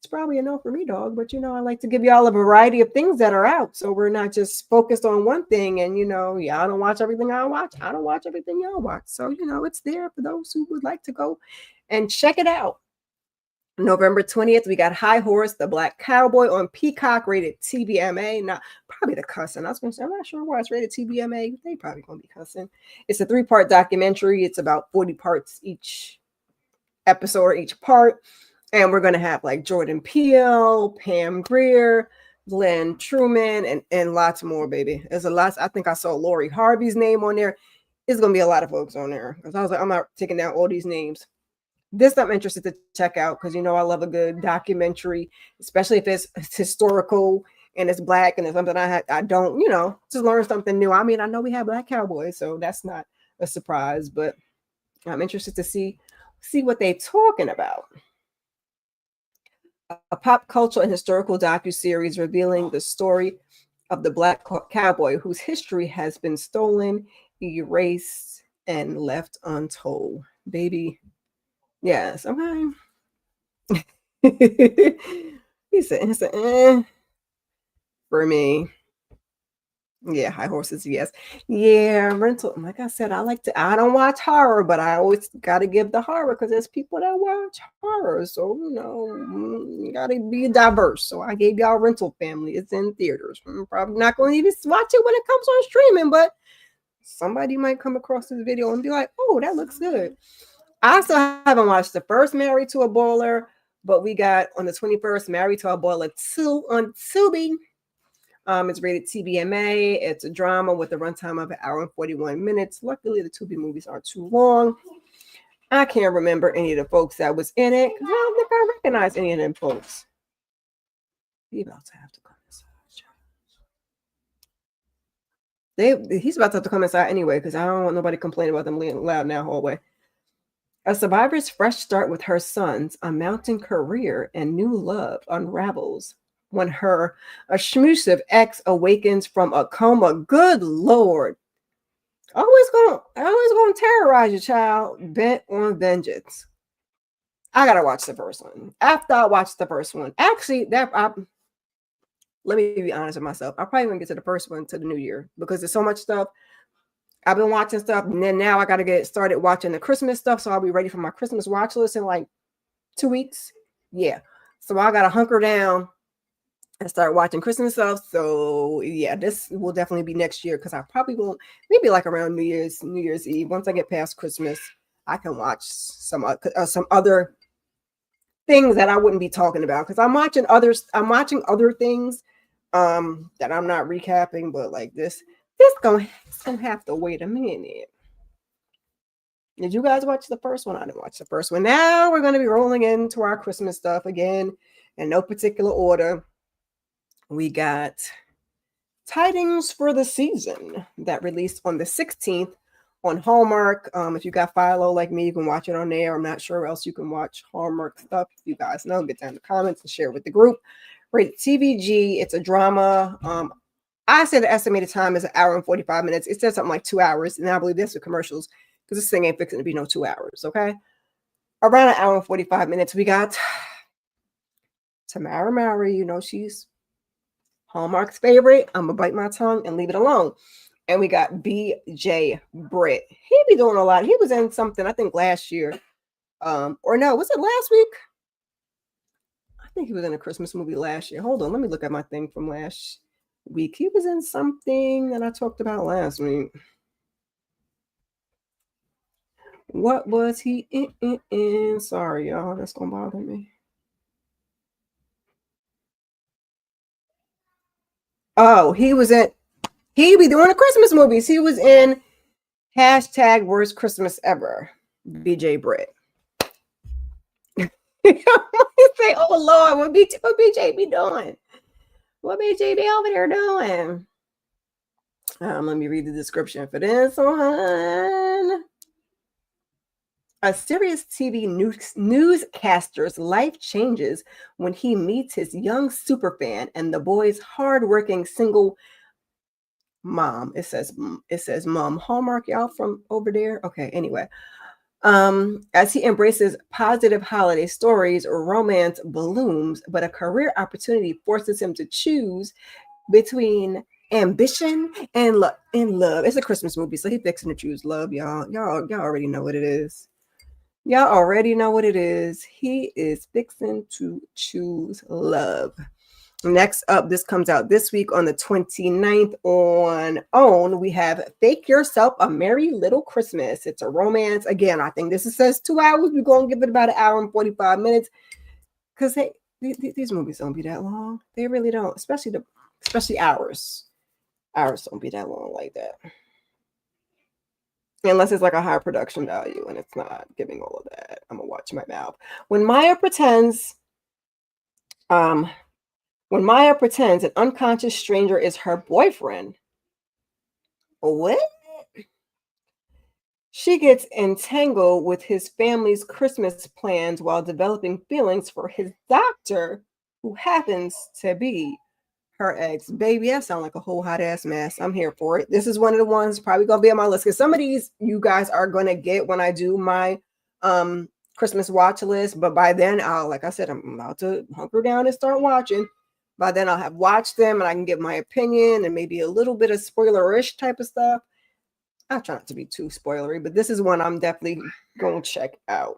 probably a no for me, dog. But I like to give y'all a variety of things that are out, so we're not just focused on one thing. And y'all don't watch everything I watch. I don't watch everything y'all watch. So it's there for those who would like to go and check it out. November 20th, we got High Horse, the Black Cowboy on Peacock, rated TVMA. Not probably the cussing. I was going to say, I'm not sure why it's rated TVMA. They probably going to be cussing. It's a 3-part documentary. It's about 40 parts each episode or each part. And we're going to have like Jordan Peele, Pam Grier, Glenn Truman, and lots more, baby. There's a lot. I think I saw Lori Harvey's name on there. It's going to be a lot of folks on there. Because I was like, I'm not taking down all these names. This I'm interested to check out because I love a good documentary, especially if it's historical and it's Black and it's something I don't, just learn something new. I mean, I know we have Black cowboys, so that's not a surprise, but I'm interested to see what they're talking about. A pop culture and historical docuseries revealing the story of the Black cowboy whose history has been stolen, erased, and left untold. Baby. Yes, okay. he said, for me. Yeah, High Horses, yes. Yeah, rental. Like I said, I don't watch horror, but I always got to give the horror because there's people that watch horror. So, you got to be diverse. So I gave y'all Rental Family. It's in theaters. I'm probably not going to even watch it when it comes on streaming, but somebody might come across this video and be like, oh, that looks good. I still haven't watched the first Married to a Baller, but we got on the 21st Married to a Baller 2 on Tubi. It's rated TVMA. It's a drama with a runtime of 1 hour and 41 minutes. Luckily, the Tubi movies aren't too long. I can't remember any of the folks that was in it because I don't think I recognize any of them folks. He's about to have to come inside. He's about to have to come inside anyway because I don't want nobody complaining about them being loud in that hallway. A survivor's fresh start with her sons, a mountain career, and new love unravels when her schmoosive ex awakens from a coma. Good Lord. Always gonna terrorize your child, bent on vengeance. I gotta watch the first one. After I watch the first one, actually, let me be honest with myself. I probably won't get to the first one to the new year because there's so much stuff. I've been watching stuff, and then now I got to get started watching the Christmas stuff, so I'll be ready for my Christmas watch list in like 2 weeks. Yeah. So I got to hunker down and start watching Christmas stuff. So yeah, this will definitely be next year because I probably won't, maybe like around New Year's Eve. Once I get past Christmas, I can watch some other things that I wouldn't be talking about because I'm watching other things that I'm not recapping, but like this gonna have to wait a minute. Did you guys watch the first one? I didn't watch the first one. Now we're gonna be rolling into our Christmas stuff again in no particular order. We got Tidings for the Season that released on the 16th on Hallmark. If you got Philo like me, you can watch it on there. I'm not sure where else you can watch Hallmark stuff. If you guys know, get down in the comments and share with the group. Rated TVG. It's a drama. I said the estimated time is 1 hour and 45 minutes. It says something like 2 hours, and I believe this with commercials because this thing ain't fixing to be no 2 hours, okay? Around 1 hour and 45 minutes, we got Tamara Mowry. She's Hallmark's favorite. I'm going to bite my tongue and leave it alone. And we got BJ Britt. He be doing a lot. He was in something, I think, last year. Or no, was it last week? I think he was in a Christmas movie last year. Hold on, let me look at my thing from last week. He was in something that I talked about last week. What was he in? Sorry, y'all. That's going to bother me. Oh, he be doing the Christmas movies. He was in hashtag worst Christmas ever. BJ Britt. Say, oh Lord, what BJ be doing? What BJ be over there doing? Let me read the description for this one. A serious TV newscaster's life changes when he meets his young superfan and the boy's hardworking single mom. It says mom. Hallmark, y'all from over there. Okay, anyway. As he embraces positive holiday stories, romance blooms, but a career opportunity forces him to choose between ambition and love. It's a Christmas movie, so he's fixing to choose love, y'all. Y'all already know what it is. Y'all already know what it is. He is fixing to choose love. Next up, this comes out this week on the 29th on OWN. We have Fake Yourself a Merry Little Christmas. It's a romance. Again, I think this says 2 hours. We're going to give it about an hour and 45 minutes because hey, these movies don't be that long. They really don't, especially ours. Ours don't be that long like that. Unless it's like a high production value and it's not giving all of that. I'm going to watch my mouth. When Maya pretends an unconscious stranger is her boyfriend, what? She gets entangled with his family's Christmas plans while developing feelings for his doctor, who happens to be her ex. Baby, that sounds like a whole hot ass mess. I'm here for it. This is one of the ones probably gonna be on my list because some of these you guys are gonna get when I do my Christmas watch list. But by then, like I said, I'm about to hunker down and start watching. By then, I'll have watched them and I can give my opinion and maybe a little bit of spoiler-ish type of stuff. I'll try not to be too spoilery, but this is one I'm definitely going to check out.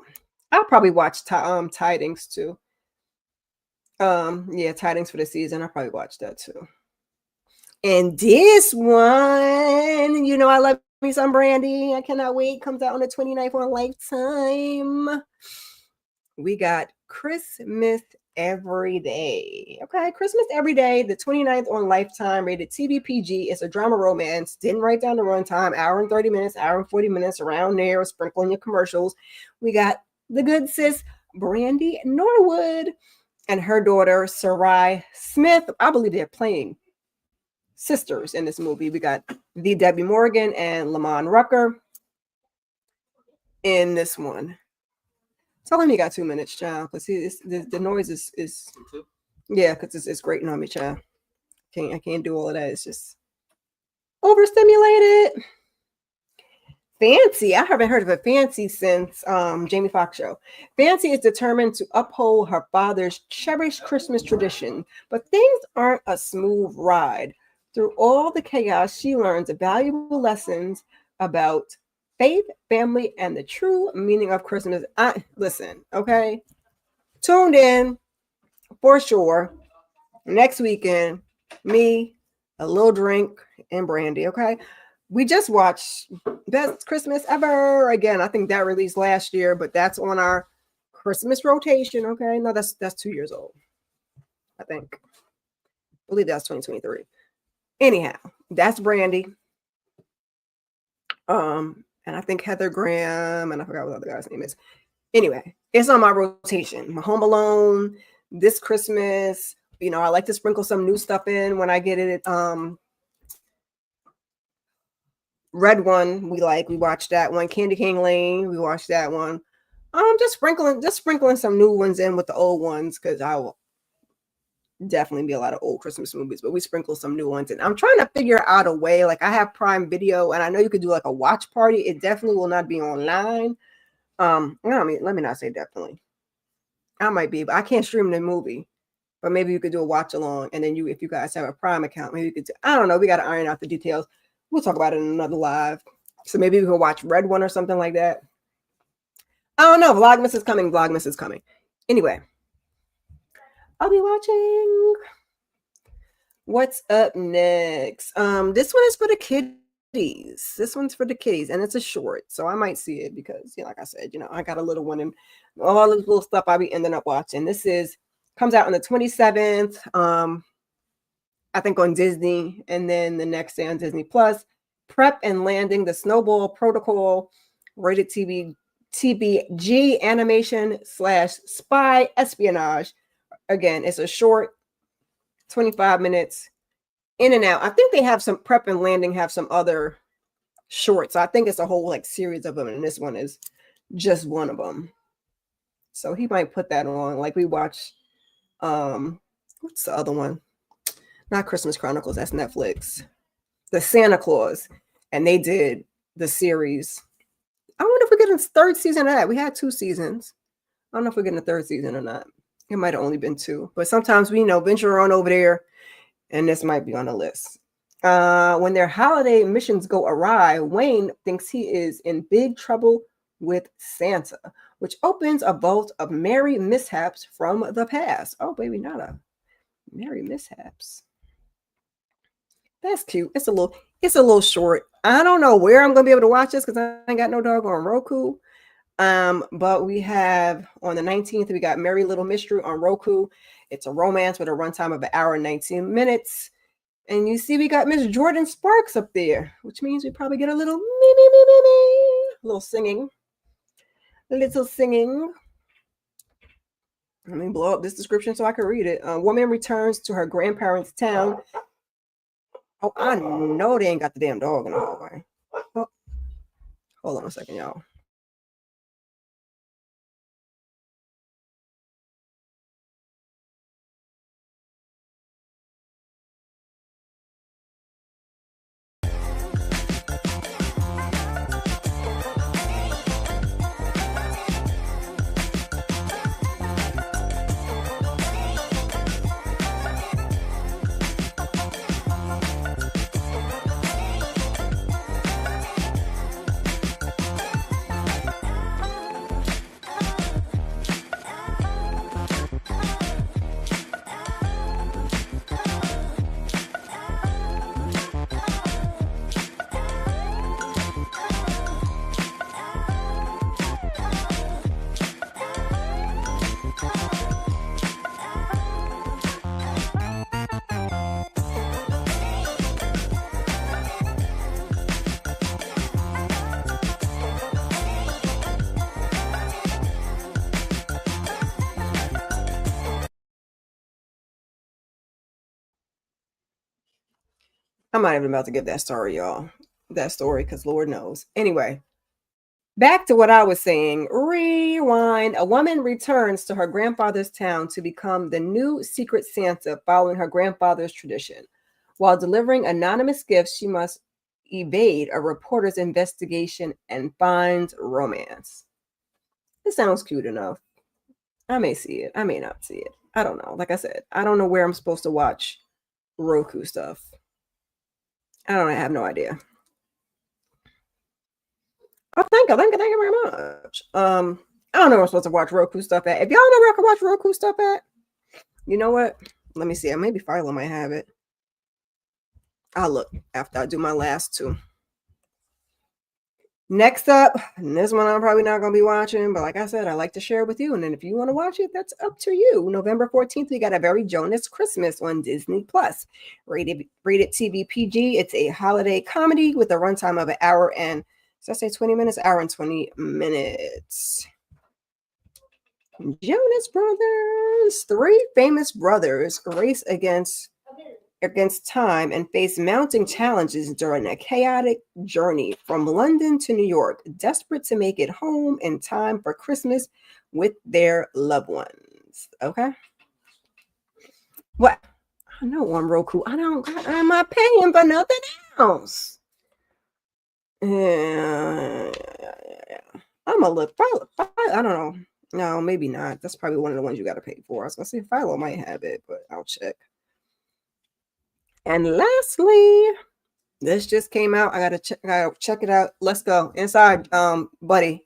I'll probably watch Tidings too. Yeah, Tidings for the season. I'll probably watch that too. And this one, you know, I love me some Brandy. I cannot wait. Comes out on the 29th on Lifetime. We got Christmas Every Day. Okay, Christmas Every Day, the 29th on Lifetime, rated TV PG. It's a drama romance. Didn't write down the runtime. Hour and 30 minutes, hour and 40 minutes, around there, sprinkling your commercials. We got the good sis, Brandy Norwood, and her daughter, Sarai Smith. I believe they're playing sisters in this movie. We got the Debbie Morgan and Lamont Rucker in this one. Tell him he got 2 minutes, child, because the noise is yeah, because it's grating on me, child. I can't do all of that. It's just overstimulated. Fancy. I haven't heard of a Fancy since Jamie Foxx show. Fancy is determined to uphold her father's cherished Christmas tradition, but things aren't a smooth ride. Through all the chaos, she learns valuable lessons about faith, family, and the true meaning of Christmas. Listen, okay? Tuned in for sure. Next weekend, me, a little drink, and Brandy, okay? We just watched Best Christmas Ever. Again, I think that released last year, but that's on our Christmas rotation, okay? No, that's 2 years old, I think. I believe that's 2023. Anyhow, that's Brandy. And I think Heather Graham, and I forgot what the other guy's name is. Anyway, it's on my rotation. My Home Alone, this Christmas. You know, I like to sprinkle some new stuff in when I get it. Red One, we watched that one. Candy Cane Lane, we watched that one. Just sprinkling some new ones in with the old ones because I will definitely be a lot of old Christmas movies, but we sprinkle some new ones in. I'm trying to figure out a way. Like I have Prime Video, and I know you could do like a watch party. It definitely will not be online. I mean, let me not say definitely. I might be, but I can't stream the movie. But maybe you could do a watch along, and then if you guys have a Prime account, maybe you could. I don't know. We got to iron out the details. We'll talk about it in another live. So maybe we can watch Red One or something like that. I don't know. Vlogmas is coming. Vlogmas is coming. Anyway. I'll be watching. What's up next? This one is for the kiddies. This one's for the kiddies, and it's a short, so I might see it because, like I said, I got a little one, and all this little stuff I'll be ending up watching. Comes out on the 27th. I think on Disney, and then the next day on Disney Plus. Prep and Landing: The Snowball Protocol, rated TBG animation / spy espionage. Again, it's a short, 25 minutes, in and out. I think they have some Prep and Landing, have some other shorts. I think it's a whole series of them, and this one is just one of them. So he might put that on. Like we watched, what's the other one? Not Christmas Chronicles, that's Netflix. The Santa Claus, and they did the series. I wonder if we getting a third season of that. We had 2 seasons. I don't know if we're getting a third season or not. It might have only been 2, but sometimes we venture on over there, and this might be on the list. When their holiday missions go awry, Wayne thinks he is in big trouble with Santa, which opens a vault of merry mishaps from the past. Oh, baby, not a merry mishaps. That's cute. It's a little short. I don't know where I'm gonna be able to watch this because I ain't got no dog on Roku. But we have on the 19th, we got Merry Little Mystery on Roku. It's a romance with a runtime of 1 hour and 19 minutes. And you see we got Miss Jordan Sparks up there, which means we probably get a little little singing. Little singing. Let me blow up this description so I can read it. A woman returns to her grandparents' town. Oh, I know they ain't got the damn dog in the hallway. Oh, hold on a second, y'all. I'm not even about to give that story, y'all. That story, because Lord knows. Anyway, back to what I was saying. Rewind. A woman returns to her grandfather's town to become the new secret Santa following her grandfather's tradition. While delivering anonymous gifts, she must evade a reporter's investigation and find romance. It sounds cute enough. I may see it. I may not see it. I don't know. Like I said, I don't know where I'm supposed to watch Roku stuff. I have no idea. Oh, thank you very much. I don't know where I'm supposed to watch Roku stuff at. If y'all know where I can watch Roku stuff at, you know what? Let me see. Maybe Philo might have it. I'll look after I do my last 2. Next up, and this one I'm probably not going to be watching, but like I said, I like to share with you. And then if you want to watch it, that's up to you. November 14th, we got A Very Jonas Christmas on Disney Plus. Rated TV PG. It's a holiday comedy with a runtime of 1 hour and, did I say 20 minutes? Hour and 20 minutes. Jonas Brothers. 3 famous brothers race against time and face mounting challenges during a chaotic journey from London to New York, desperate to make it home in time for Christmas with their loved ones. Okay. What? I know on Roku. I'm not paying for nothing else. Yeah. I'm a look. I don't know. No, maybe not. That's probably one of the ones you got to pay for. I was going to say Philo might have it, but I'll check. And lastly, this just came out. I gotta check it out. Let's go inside, buddy.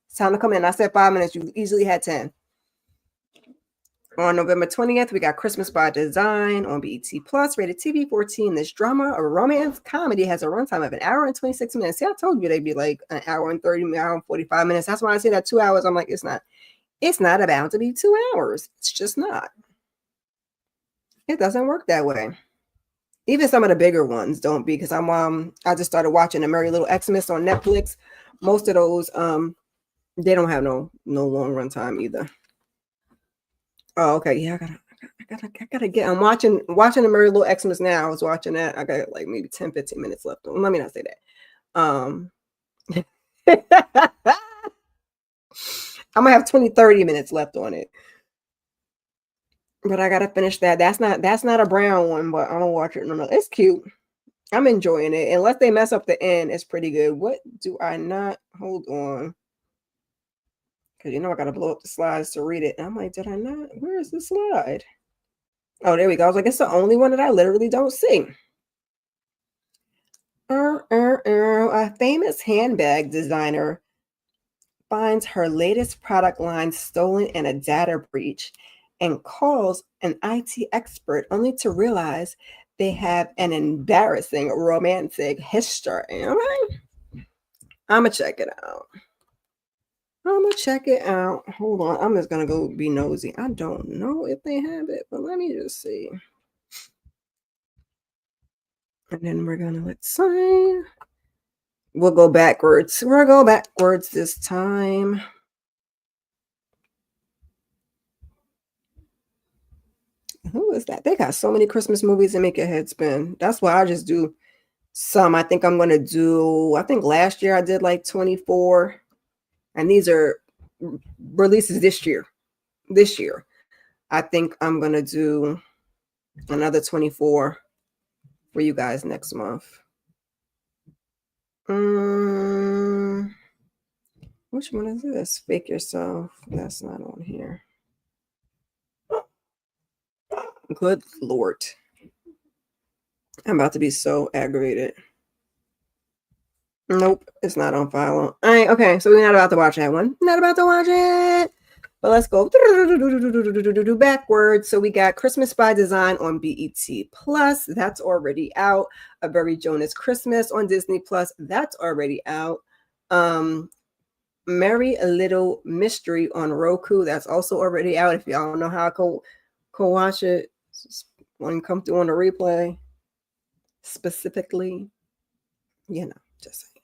It's time to come in. I said 5 minutes. You easily had 10. On November 20th, we got Christmas by Design on BET Plus, rated TV 14. This drama, a romance comedy, has a runtime of 1 hour and 26 minutes. See, I told you they'd be like 1 hour and 30, 1 hour and 45 minutes. That's why I say that 2 hours. I'm like, it's not about to be 2 hours. It's just not. It doesn't work that way. Even some of the bigger ones don't be, because I just started watching A Merry Little Xmas on Netflix. Most of those they don't have no long run time either. Oh, okay. Yeah, I gotta get. I'm watching A Merry Little Xmas now. I was watching that. I got like maybe 10-15 minutes left. Let me not say that. I'm gonna have 20-30 minutes left on it. But I gotta finish that. That's not a brown one, but I'm gonna watch it. No, it's cute. I'm enjoying it. Unless they mess up the end, it's pretty good. What do I not? Hold on. Because I got to blow up the slides to read it. And I'm like, did I not? Where is the slide? Oh, there we go. I was like, it's the only one that I literally don't see. A famous handbag designer finds her latest product line stolen in a data breach and calls an IT expert only to realize they have an embarrassing romantic history. All right. I'm going to check it out. Hold on. I'm just going to go be nosy. I don't know if they have it, but let me just see. And then we're going to, let's see. We'll go backwards. We'll go backwards this time. Who is that? They got so many Christmas movies that make your head spin. That's why I just do some. I think last year I did like 24. And these are releases this year. I think I'm going to do another 24 for you guys next month. Which one is this? Fake Yourself. That's not on here. Good Lord. I'm about to be so aggravated. Nope, it's not on file. All right, okay, so we're not about to watch that one. Not about to watch it. But let's go backwards. So we got Christmas by Design on BET Plus. That's already out. A Very Jonas Christmas on Disney Plus. That's already out. Merry Little Mystery on Roku. That's also already out. If y'all don't know how I can watch it, when come through on the replay specifically, just saying.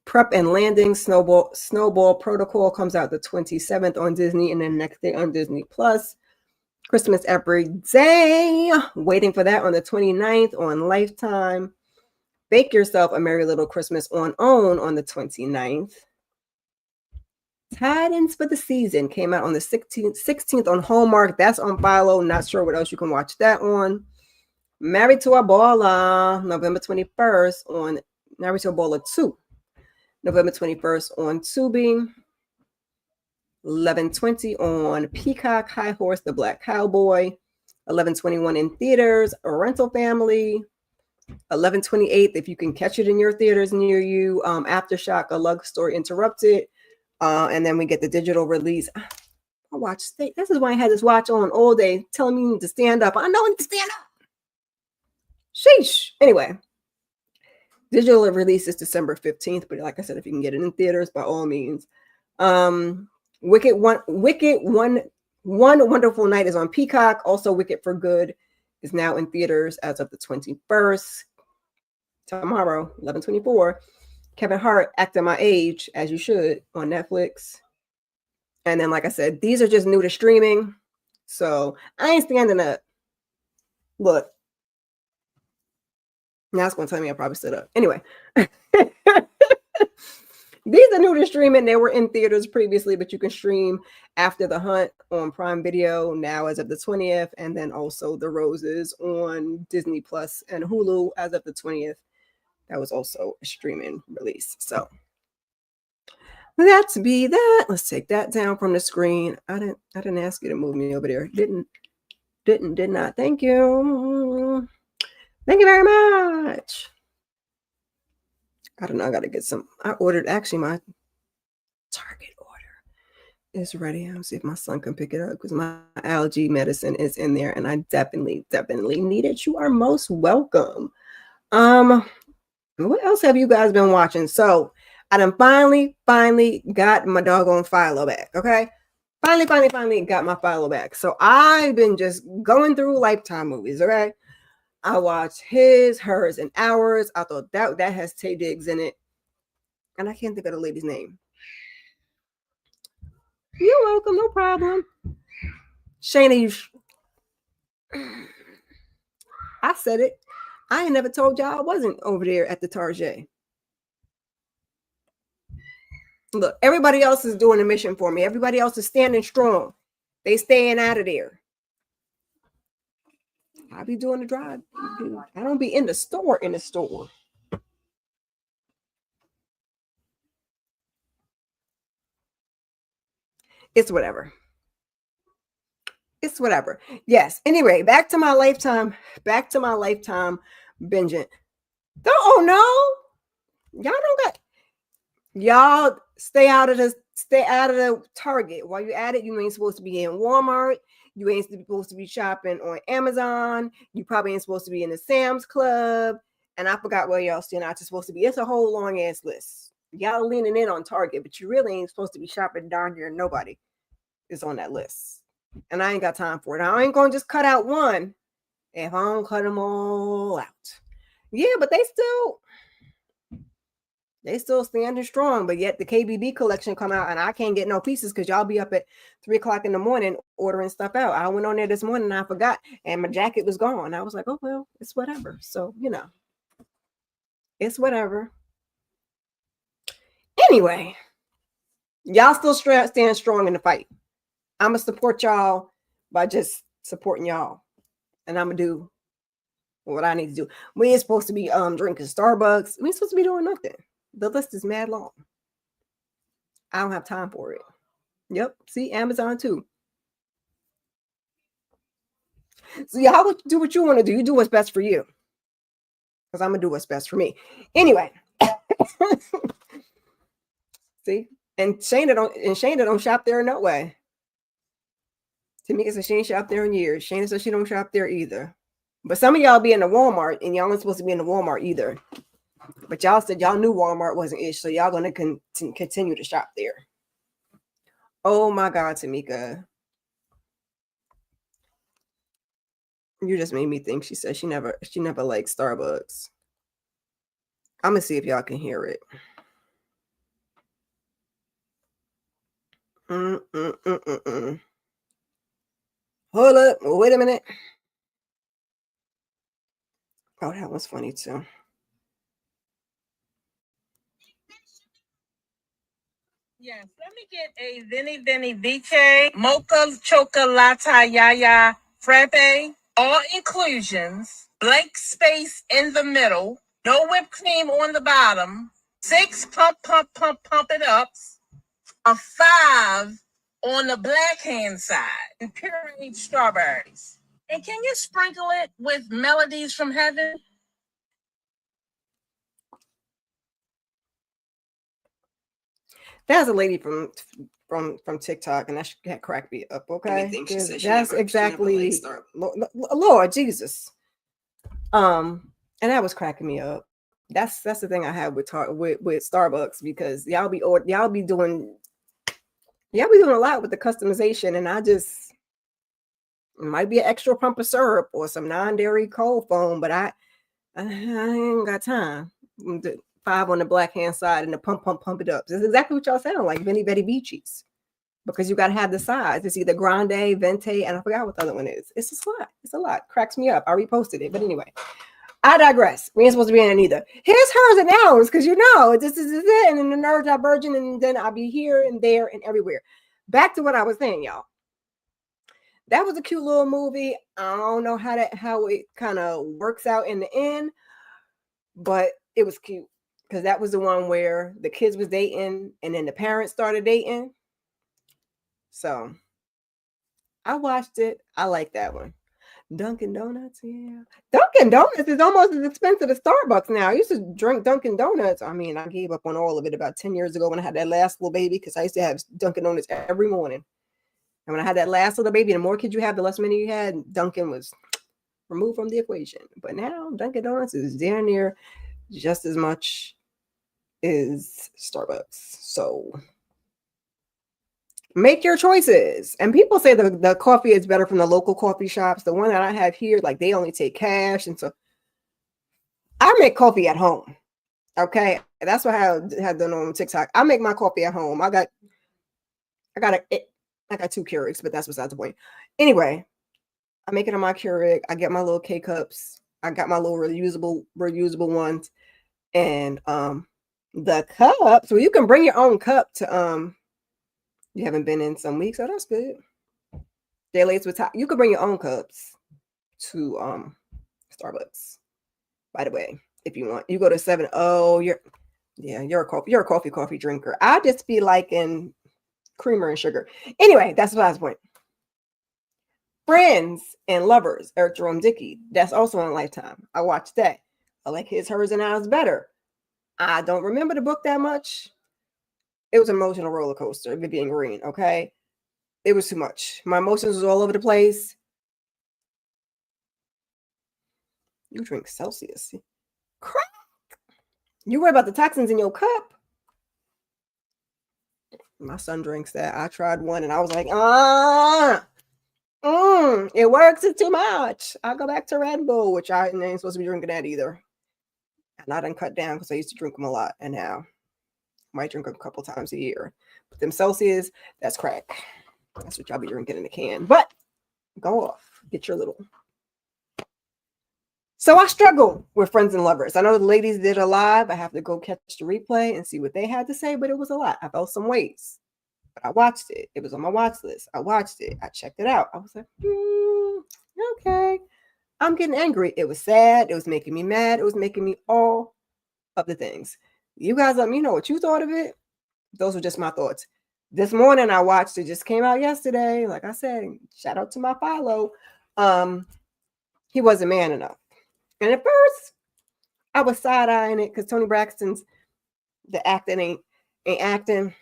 Prep and Landing Snowball Protocol comes out the 27th on Disney and then next day on Disney Plus. Christmas Every Day, waiting for that on the 29th on Lifetime. Bake Yourself a Merry Little Christmas on OWN on the 29th. Tidings for the Season came out on the 16th on Hallmark. That's on Philo. Not sure what else you can watch that on. Married to a Baller, November 21st on Married to a Baller 2. November 21st on Tubi. 11:20 on Peacock, High Horse, The Black Cowboy. 11:21 in theaters, A Rental Family. 11:28, if you can catch it in your theaters near you, Aftershock, A Love Story Interrupted. And then we get the digital release. I watch. This is why I had this watch on all day, telling me to stand up. I know I need to stand up. Sheesh. Anyway, digital release is December 15th, but like I said, if you can get it in theaters, by all means. Wicked One Wonderful Night is on Peacock. Also, Wicked for Good is now in theaters as of the 21st. Tomorrow, 11/24. Kevin Hart, Acting My Age, As You Should, on Netflix. And then, like I said, these are just new to streaming. So I ain't standing up. Look. Now it's going to tell me I probably stood up. Anyway. These are new to streaming. They were in theaters previously, but you can stream After the Hunt on Prime Video now as of the 20th. And then also The Roses on Disney Plus and Hulu as of the 20th. That was also a streaming release. So that's be that. Let's take that down from the screen. I didn't ask you to move me over there. Did not. Thank you. Thank you very much. I don't know. I got to get some. I ordered, actually, my Target order is ready. I'll see if my son can pick it up because my allergy medicine is in there and I definitely need it. You are most welcome. What else have you guys been watching? So I done finally got my doggone Philo back. Okay. Finally got my Philo back. So I've been just going through Lifetime movies. Okay. I watched His, Hers, and Ours. I thought that has Taye Diggs in it. And I can't think of the lady's name. You're welcome. No problem. Shayna, I said it. I ain't never told y'all I wasn't over there at the Target. Look, everybody else is doing a mission for me. Everybody else is standing strong. They staying out of there. I be doing the drive. I don't be in the store. It's whatever. It's whatever. Yes. Anyway, back to my lifetime binging. Oh no. Y'all don't got y'all stay out of the Target. While you're at it, you ain't supposed to be in Walmart. You ain't supposed to be shopping on Amazon. You probably ain't supposed to be in the Sam's Club. And I forgot where y'all still not supposed to be. It's a whole long ass list. Y'all leaning in on Target, but you really ain't supposed to be shopping darn near nobody is on that list. And I ain't got time for it. I ain't gonna just cut out one if I don't cut them all out. Yeah, but they still standing strong, but yet the KBB collection come out and I can't get no pieces because y'all be up at 3:00 in the morning ordering stuff out. I went on there this morning and I forgot, and my jacket was gone. I was like, oh well, it's whatever. So it's whatever. Anyway, y'all still stand strong in the fight. I'm gonna support y'all by just supporting y'all, and I'm gonna do what I need to do. We ain't supposed to be drinking Starbucks. We ain't supposed to be doing nothing. The list is mad long. I don't have time for it. Yep. See, Amazon too. So y'all do what you want to do. You do what's best for you. Because I'm gonna do what's best for me. Anyway. See? And Shayna don't shop there no way. Tamika said she ain't shopped there in years. Shayna said she don't shop there either. But some of y'all be in the Walmart and y'all ain't supposed to be in the Walmart either. But y'all said y'all knew Walmart wasn't ish, so y'all gonna continue to shop there. Oh my God, Tamika. You just made me think. She said she never liked Starbucks. I'm gonna see if y'all can hear it. Hold up. Wait a minute. Oh, that was funny too. Yes, let me get a Veni Vice Mocha Chocolata Yaya Frappe. All inclusions. Blank space in the middle. No whipped cream on the bottom. 6 pump it up. A 5 on the black hand side. And pureed strawberries. And can you sprinkle it with melodies from heaven? That's a lady from TikTok, and that cracked me up. Okay, that's exactly Lord Jesus. And that was cracking me up. That's the thing I have with Starbucks, because y'all be doing a lot with the customization, and it might be an extra pump of syrup or some non-dairy cold foam, but I ain't got time. 5 on the black hand side and the pump it up. This is exactly what y'all sound like, Veni Vicis, because you got to have the size. It's either grande, venti, and I forgot what the other one is. It's a lot. Cracks me up. I reposted it, but anyway, I digress. We ain't supposed to be in it either. Here's hers and ours, because this is it, and then the nerve divergent, and then I'll be here and there and everywhere. Back to what I was saying, y'all. That was a cute little movie. I don't know how it kind of works out in the end, but it was cute. Because that was the one where the kids was dating and then the parents started dating. So I watched it. I like that one. Dunkin' Donuts, yeah. Dunkin' Donuts is almost as expensive as Starbucks now. I used to drink Dunkin' Donuts. I mean, I gave up on all of it about 10 years ago when I had that last little baby, because I used to have Dunkin' Donuts every morning. And when I had that last little baby, the more kids you have, the less money you had. Dunkin' was removed from the equation. But now Dunkin' Donuts is damn near just as much is Starbucks. So make your choices. And people say the coffee is better from the local coffee shops. The one that I have here, like, they only take cash. And so I make coffee at home. Okay. That's what I had done on TikTok. I make my coffee at home. I got 2 Keurigs, but that's besides the point. Anyway, I make it on my Keurig. I get my little K-cups. I got my little reusable ones. And the cups, well, you can bring your own cup to you haven't been in some weeks, so that's good. Day lates with top. You can bring your own cups to Starbucks, by the way, if you want. You go to 7. Oh, you're a coffee drinker. I just be liking creamer and sugar. Anyway, that's the last point. Friends and Lovers, Eric Jerome Dickey. That's also on Lifetime. I watched that. I like His, Hers, and Ours better. I don't remember the book that much. It was an emotional roller coaster, Vivian Green, okay? It was too much. My emotions was all over the place. You drink Celsius. Crap. You worry about the toxins in your cup. My son drinks that. I tried one and I was like, it works. It's too much. I'll go back to Red Bull, which I ain't supposed to be drinking that either. And I done cut down because I used to drink them a lot. And now I might drink them a couple times a year. But them Celsius, that's crack. That's what y'all be drinking in a can. But go off. Get your little. So I struggle with Friends and Lovers. I know the ladies did a live. I have to go catch the replay and see what they had to say, but it was a lot. I felt some ways. But I watched it. It was on my watch list. I watched it. I checked it out. I was like, okay. I'm getting angry. It was sad. It was making me mad. It was making me all of the things. You guys let me know what you thought of it. Those were just my thoughts. This morning I watched it. Just came out yesterday. Like I said, shout out to my follow. He wasn't man enough. And at first, I was side-eyeing it because Toni Braxton's the acting ain't acting.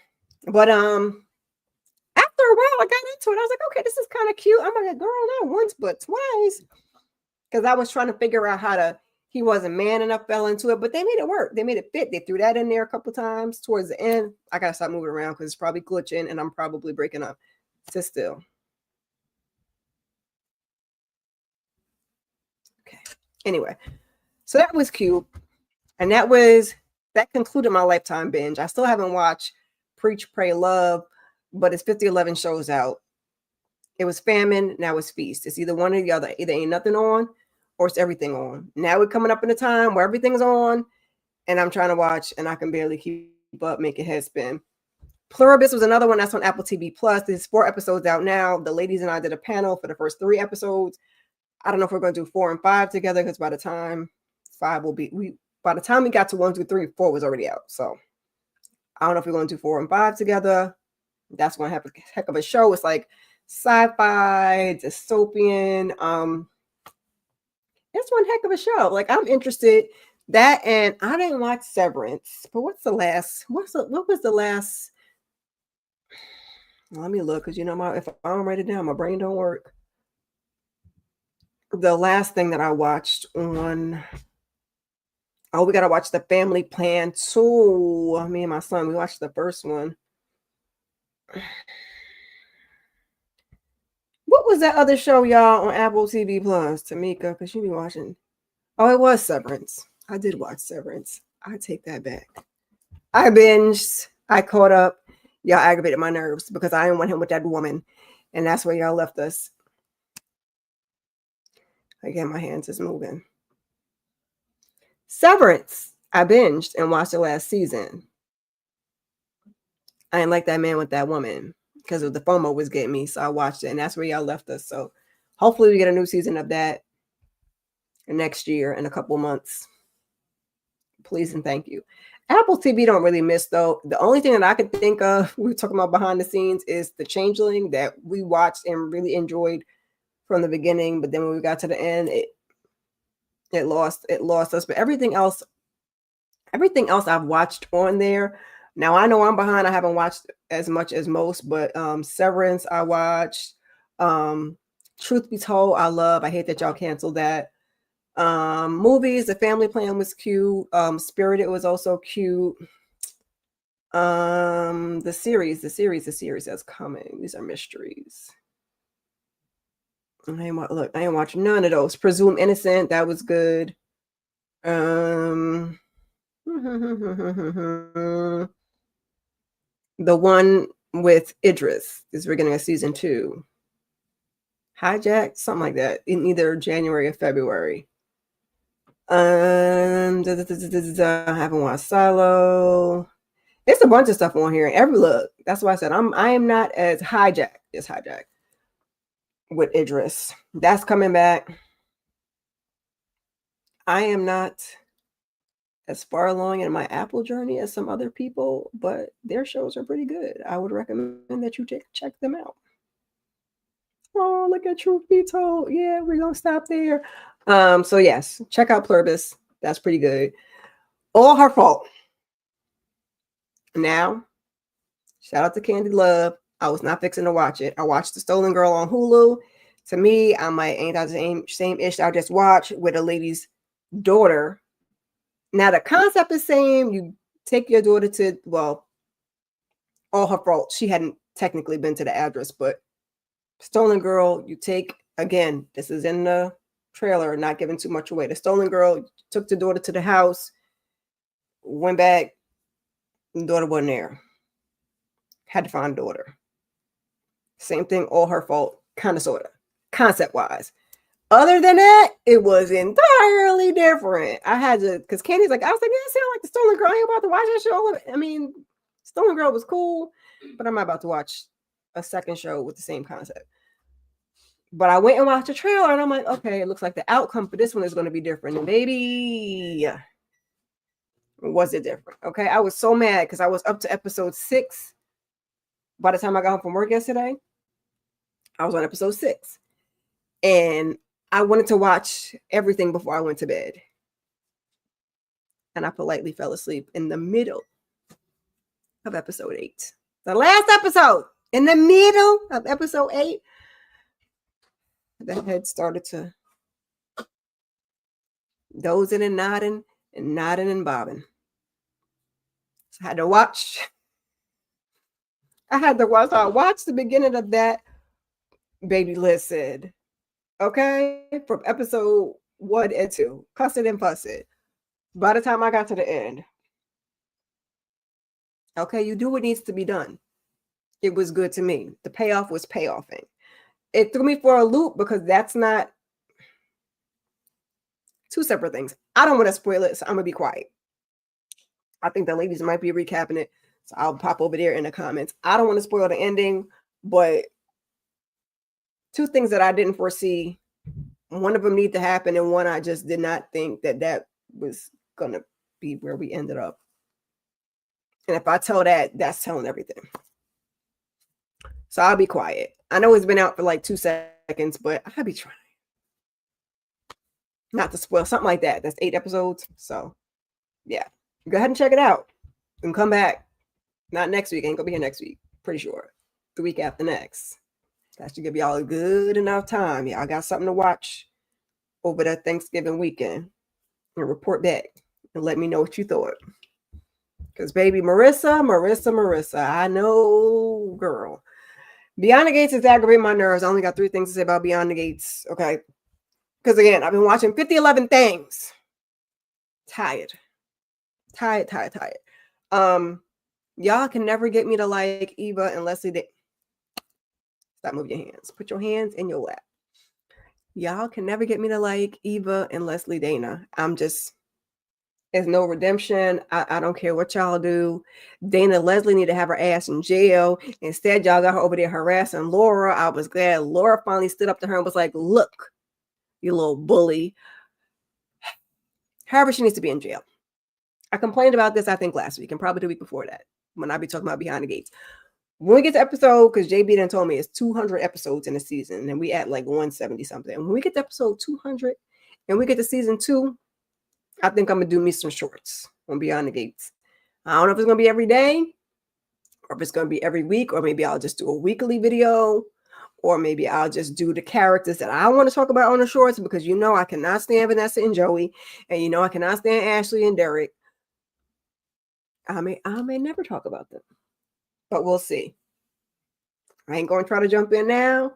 But after a while, I got into it. I was like, okay, this is kind of cute. I'm like, girl, not once but twice. Because I was trying to figure out he wasn't man enough, fell into it, but they made it work. They made it fit. They threw that in there a couple times towards the end. I got to stop moving around because it's probably glitching and I'm probably breaking up. Sit still. Okay. Anyway, so that was cute. And that concluded my Lifetime binge. I still haven't watched Preach, Pray, Love, but it's 50-11 shows out. It was famine, now it's feast. It's either one or the other. Either ain't nothing on or it's everything on. Now we're coming up in a time where everything's on and I'm trying to watch and I can barely keep up, making head spin. Pluribus was another one that's on Apple TV Plus. There's 4 episodes out now. The ladies and I did a panel for the first 3 episodes. I don't know if we're going to do 4 and 5 together because by the time we got to 1, 2, 3, 4 was already out. So I don't know if we're going to do 4 and 5 together. That's going to have a heck of a show. It's like sci-fi, dystopian. It's one heck of a show. Like I'm interested. That and I didn't watch Severance. But what was the last? Let me look because if I don't write it down, my brain don't work. The last thing that I watched on. Oh, we got to watch The Family Plan 2. Me and my son, we watched the first one. What was that other show, y'all, on Apple TV Plus? Tamika, because she be watching. Oh, it was Severance. I did watch Severance. I take that back. I binged. I caught up. Y'all aggravated my nerves because I didn't want him with that woman. And that's where y'all left us. Again, my hands is moving. Severance. I binged and watched the last season. I didn't like that man with that woman because of the FOMO was getting me. So I watched it and that's where y'all left us. So hopefully we get a new season of that next year in a couple months. Please and thank you. Apple TV don't really miss though. The only thing that I can think of, we were talking about behind the scenes, is The Changeling that we watched and really enjoyed from the beginning. But then when we got to the end, it lost us. But everything else I've watched on there. Now I know I'm behind. I haven't watched as much as most, but Severance I watched. Truth Be Told, I hate that y'all canceled that. Movies, The Family Plan was cute. Spirited was also cute. The series that's coming. These are mysteries. I ain't watched none of those. Presume Innocent, that was good. The one with Idris is we're getting a season 2. Hijacked, something like that, in either January or February. I haven't watched Silo. It's a bunch of stuff on here. Every look. That's why I said I am not as hijacked with Idris. That's coming back. I am not as far along in my Apple journey as some other people, but their shows are pretty good. I would recommend that you check them out. Oh, look at Truth Be Told. Yeah, we're gonna stop there. So yes, check out Pluribus. That's pretty good. All Her Fault. Now, shout out to Kandi Love. I was not fixing to watch it. I watched The Stolen Girl on Hulu. To me, I'm like, ain't that the same ish I just watched with a lady's daughter. Now the concept is same. You take your daughter to, well, all her fault. She hadn't technically been to the address, but Stolen Girl, you take, again, this is in the trailer, not giving too much away. The Stolen Girl took the daughter to the house, went back, the daughter wasn't there. Had to find daughter. Same thing, all her fault, kind of, sort of, concept-wise. Other than that, it was entirely different. I had to, because Kandi's like, I was like, yeah, it sound like The Stolen Girl. I ain't about to watch that show. I mean, Stolen Girl was cool, but I'm not about to watch a second show with the same concept. But I went and watched the trailer, and I'm like, okay, it looks like the outcome for this one is going to be different. And baby, was it different? Okay, I was so mad because I was up to episode 6. By the time I got home from work yesterday, I was on episode 6. And I wanted to watch everything before I went to bed. And I politely fell asleep in the middle of episode 8. The last episode, in the middle of episode 8, the head started to dozing and nodding and bobbing. So I had to watch. So I watched the beginning of that. Baby, listen. Okay? From episode 1 and 2. Cuss it and fuss it. By the time I got to the end. Okay, you do what needs to be done. It was good to me. The payoff was payoffing. It threw me for a loop because that's not two separate things. I don't want to spoil it, so I'm going to be quiet. I think the ladies might be recapping it, so I'll pop over there in the comments. I don't want to spoil the ending, but two things that I didn't foresee. One of them need to happen, and one I just did not think that was going to be where we ended up. And if I tell that, that's telling everything. So I'll be quiet. I know it's been out for like 2 seconds, but I'll be trying not to spoil something like that. That's 8 episodes. So yeah, go ahead and check it out and come back. Not next week. I ain't gonna be here next week. Pretty sure. The week after next. That should give y'all a good enough time. Y'all got something to watch over that Thanksgiving weekend and report back and let me know what you thought. Because baby, Marissa, I know, girl. Beyond the Gates is aggravating my nerves. I only got 3 things to say about Beyond the Gates. Okay. Because again, I've been watching 50-11 things. Tired. Y'all can never get me to like Eva and Leslie. Stop moving your hands. Put your hands in your lap. Y'all can never get me to like Eva and Leslie Dana. There's no redemption. I don't care what y'all do. Dana Leslie need to have her ass in jail. Instead, y'all got her over there harassing Laura. I was glad Laura finally stood up to her and was like, look, you little bully. However, she needs to be in jail. I complained about this, I think, last week and probably the week before that when I be talking about Behind the Gates. When we get to episode, because JB done told me it's 200 episodes in a season and we at like 170 something. When we get to episode 200 and we get to season 2, I think I'm going to do me some shorts on Beyond the Gates. I don't know if it's going to be every day or if it's going to be every week, or maybe I'll just do a weekly video, or maybe I'll just do the characters that I want to talk about on the shorts, because you know I cannot stand Vanessa and Joey, and you know I cannot stand Ashley and Derek. I may never talk about them, but we'll see. I ain't going to try to jump in now.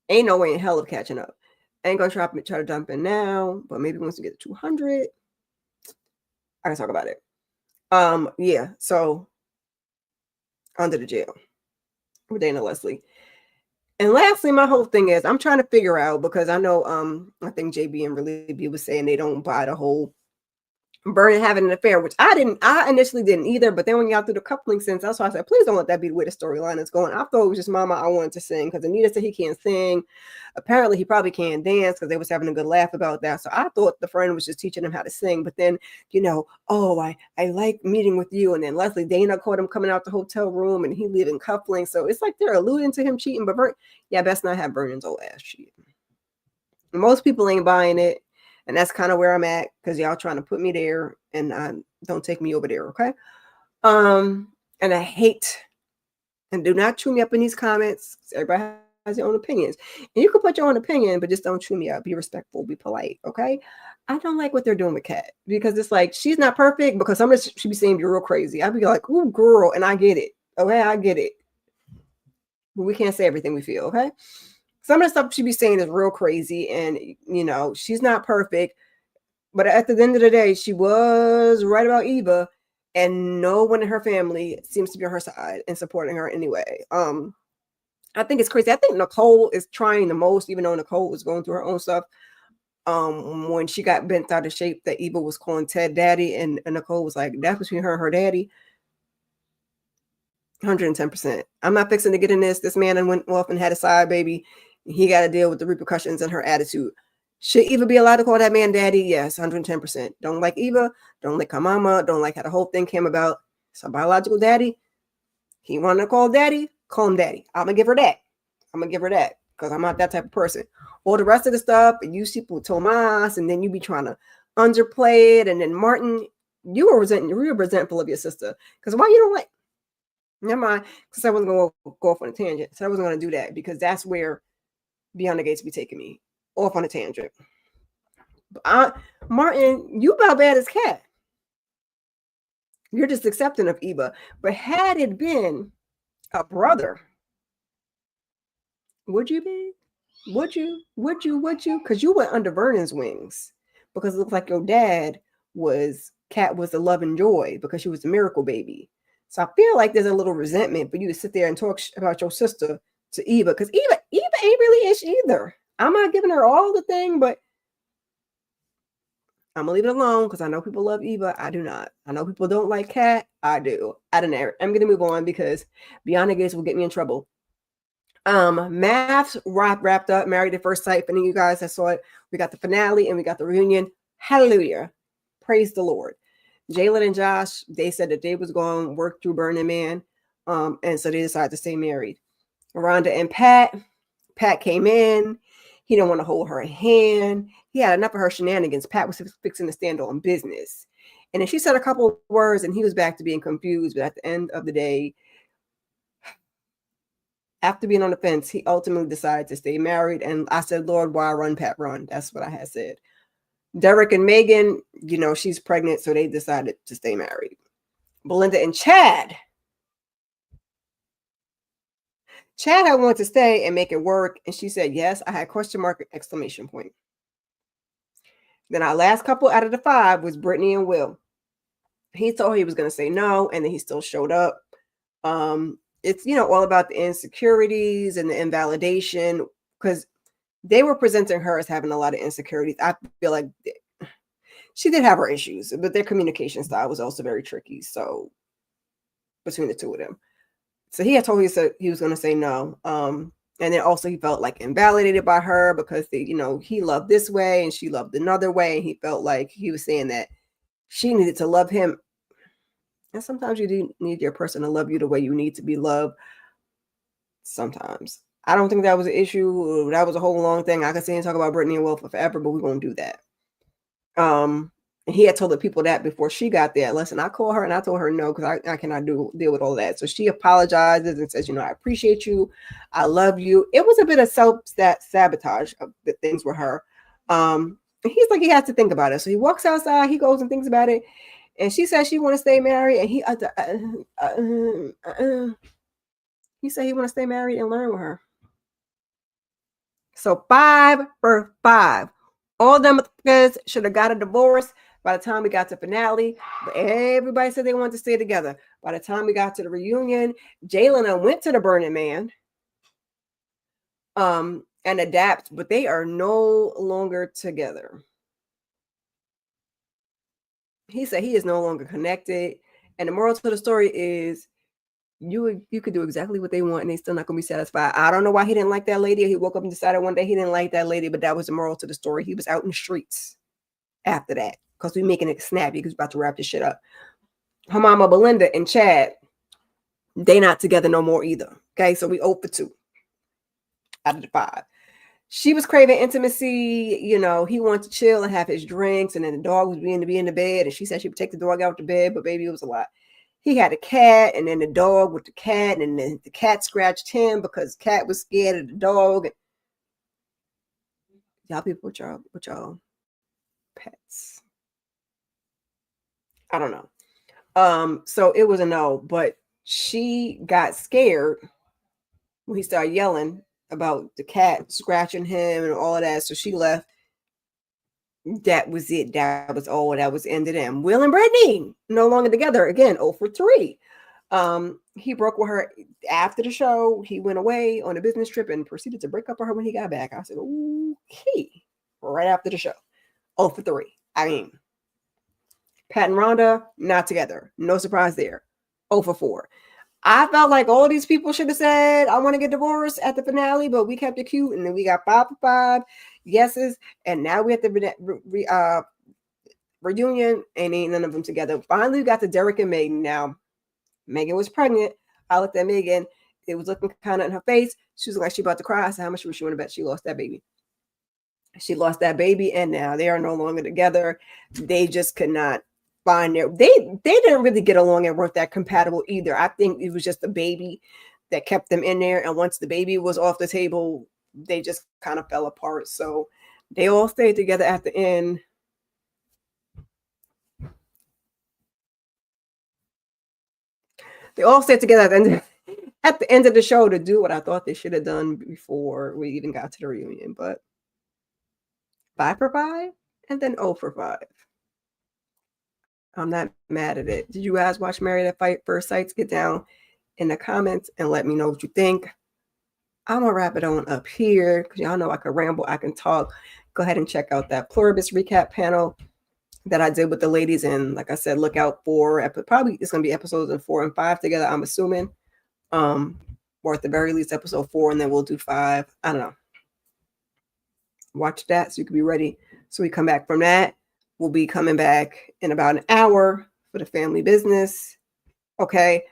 Ain't no way in hell of catching up. I ain't going to try to jump in now, but maybe once we get to 200, I can talk about it. Yeah, so Under the Jail with Dana Leslie. And lastly, my whole thing is I'm trying to figure out, because I know I think JB and Really B was saying they don't buy the whole Vernon having an affair, which I initially didn't either. But then when you got through the coupling sense, that's why I said, please don't let that be the way the storyline is going. I thought it was just Mama, I wanted to sing because Anita said he can't sing. Apparently, he probably can't dance because they was having a good laugh about that. So I thought the friend was just teaching him how to sing. But then, oh, I like meeting with you. And then Leslie Dana caught him coming out the hotel room and he leaving coupling. So it's like they're alluding to him cheating. But best not have Vernon's old ass cheating. Most people ain't buying it. And that's kind of where I'm at because y'all trying to put me there and don't take me over there, okay? And I hate, and do not chew me up in these comments. Everybody has their own opinions. And you can put your own opinion, but just don't chew me up. Be respectful, be polite, okay? I don't like what they're doing with Kat because it's like she's not perfect because somebody should be saying you're real crazy. I'd be like, ooh, girl, and I get it, okay? I get it. But we can't say everything we feel, okay? Some of the stuff she be saying is real crazy, and she's not perfect. But at the end of the day, she was right about Eva, and no one in her family seems to be on her side and supporting her anyway. I think it's crazy. I think Nicole is trying the most, even though Nicole was going through her own stuff. When she got bent out of shape, that Eva was calling Ted daddy, and Nicole was like, that's between her and her daddy. 110%. I'm not fixing to get in this. This man and went off and had a side baby. He got to deal with the repercussions and her attitude. Should Eva be allowed to call that man daddy? Yes, 110%. Don't like Eva. Don't like her mama. Don't like how the whole thing came about. It's a biological daddy. He wanted to call daddy. Call him daddy. I'm going to give her that. Because I'm not that type of person. All the rest of the stuff, you people Tomas, and then you be trying to underplay it. And then Martin, you're resentful of your sister. Because why you don't like, never mind, because I wasn't going to go off on a tangent. So I wasn't going to do that because that's where Beyond the Gates be taking me off on a tangent. Martin, you about bad as Kat. You're just accepting of Eva. But had it been a brother, would you be? Would you? Because you went under Vernon's wings. Because it looked like your dad Kat was the love and joy because she was the miracle baby. So I feel like there's a little resentment for you to sit there and talk about your sister to Eva. Because Eva ain't really ish either. I'm not giving her all the thing, but I'm gonna leave it alone because I know people love Eva. I do not. I know people don't like Kat. I do. I don't know. I'm gonna move on because Beyond the Gates will get me in trouble. Maths wrapped up, Married at First Sight. For any of you guys that saw it, we got the finale and we got the reunion. Hallelujah. Praise the Lord. Jalen and Josh, they said that they was going to work through Burning Man. And so they decided to stay married. Rhonda and Pat came in. He didn't want to hold her hand. He had enough of her shenanigans. Pat was fixing to stand on business. And then she said a couple of words and he was back to being confused. But at the end of the day, after being on the fence, he ultimately decided to stay married. And I said, Lord, why run, Pat, run? That's what I had said. Derek and Megan, she's pregnant, so they decided to stay married. Belinda and Chad had wanted to stay and make it work. And she said, yes, I had question mark, exclamation point. Then our last couple out of the 5 was Brittany and Will. He told he was going to say no, and then he still showed up. It's, all about the insecurities and the invalidation because they were presenting her as having a lot of insecurities. I feel like she did have her issues, but their communication style was also very tricky. So between the two of them. So he had told he was going to say no. And then also he felt like invalidated by her because he loved this way and she loved another way. And he felt like he was saying that she needed to love him. And sometimes you do need your person to love you the way you need to be loved. Sometimes. I don't think that was an issue. That was a whole long thing. I could say and talk about Brittany and Will forever, but we won't do that. He had told the people that before she got there. Listen, I called her and I told her no because I cannot deal with all that. So she apologizes and says, I appreciate you. I love you. It was a bit of self-sabotage of the things with her. He's like, he has to think about it. So he walks outside, he goes and thinks about it. And she says she want to stay married. And he said he want to stay married and learn with her. So 5 for 5. All them guys should have got a divorce by the time we got to finale. But everybody said they wanted to stay together. By the time we got to the reunion, Jalen went to the Burning Man and adapt, but they are no longer together. he said he is no longer connected. And the moral to the story is you could do exactly what they want and they still not gonna be satisfied. I don't know why he didn't like that lady. He woke up and decided one day he didn't like that lady, but that was the moral to the story. He was out in the streets after that because we making it snappy because we're about to wrap this shit up. Her mama Belinda and Chad, they not together no more either. Okay, so we 0 for 2 out of the 5. She was craving intimacy. You know, he wanted to chill and have his drinks, and then the dog was being to be in the bed, and she said she would take the dog out the bed, but baby, it was a lot. He had a cat, and then the dog with the cat, and then the cat scratched him because the cat was scared of the dog. Y'all people with y'all pets. I don't know. So it was a no, but she got scared when he started yelling about the cat scratching him and all of that. So she left. That was it. That was all. That was ended in. Will and Brittany no longer together. Again, 0 for 3. He broke with her after the show. He went away on a business trip and proceeded to break up with her when he got back. I said, okay. Right after the show. 0 for 3. I mean, Pat and Rhonda, not together. No surprise there. 0 for 4. I felt like all these people should have said, I want to get divorced at the finale, but we kept it cute. And then we got 5 for 5 yeses. And now we have the reunion and ain't none of them together. Finally, we got to Derek and Megan. Now, Megan was pregnant. I looked at Megan. It was looking kind of in her face. She was like, she about to cry. I said, how much was she want to bet she lost that baby? She lost that baby, and now they are no longer together. They just could not find their. They didn't really get along and weren't that compatible either. I think it was just the baby that kept them in there. And once the baby was off the table, they just kind of fell apart. So they all stayed together at the end. They all stayed together at the end of the show to do what I thought they should have done before we even got to the reunion. But 5 for 5 and then 0 for 5. I'm not mad at it. Did you guys watch Married at First Sight? Get down in the comments and let me know what you think. I'm going to wrap it on up here because y'all know I can ramble, I can talk. Go ahead and check out that Pluribus recap panel that I did with the ladies. And like I said, look out for probably it's going to be episodes in 4 and 5 together, I'm assuming. Or at the very least episode 4, and then we'll do 5. I don't know. Watch that so you can be ready. So we come back from that. We'll be coming back in about an hour for the family business. Okay.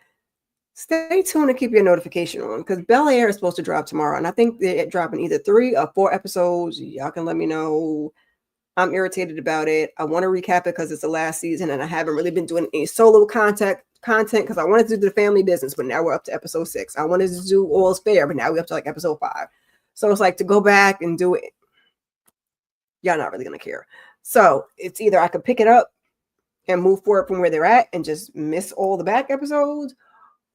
Stay tuned and keep your notification on because Bel Air is supposed to drop tomorrow. And I think they're dropping either 3 or 4 episodes. Y'all can let me know. I'm irritated about it. I want to recap it because it's the last season and I haven't really been doing any solo content because I wanted to do the family business, but now we're up to episode 6. I wanted to do All's Fair, but now we're up to like episode 5. So it's like to go back and do it. Y'all not really going to care. So it's either I could pick it up and move forward from where they're at and just miss all the back episodes,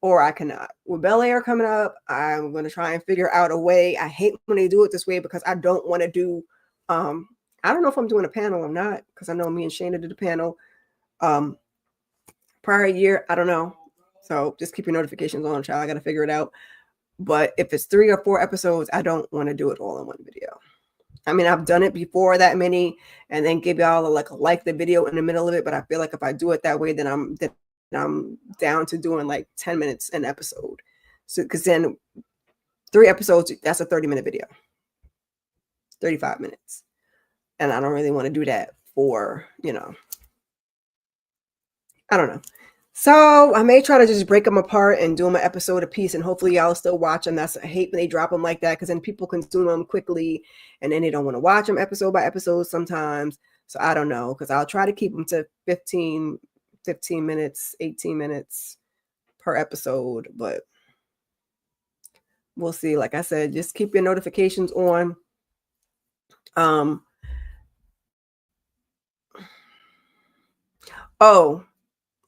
or I cannot. With Bel Air coming up, I'm going to try and figure out a way. I hate when they do it this way because I don't want to do, I don't know if I'm doing a panel or not because I know me and Shayna did a panel prior year. I don't know. So just keep your notifications on, child. I got to figure it out. But if it's 3 or 4 episodes, I don't want to do it all in one video. I mean, I've done it before that many and then give y'all like the video in the middle of it. But I feel like if I do it that way, then I'm down to doing like 10 minutes an episode. So, because then 3 episodes, that's a 30-minute video, 35 minutes. And I don't really want to do that for, I don't know. So I may try to just break them apart and do them an episode a piece, and hopefully y'all still watch them. I hate when they drop them like that because then people consume them quickly and then they don't want to watch them episode by episode sometimes. So I don't know, because I'll try to keep them to 15 minutes, 18 minutes per episode, but we'll see. Like I said, just keep your notifications on.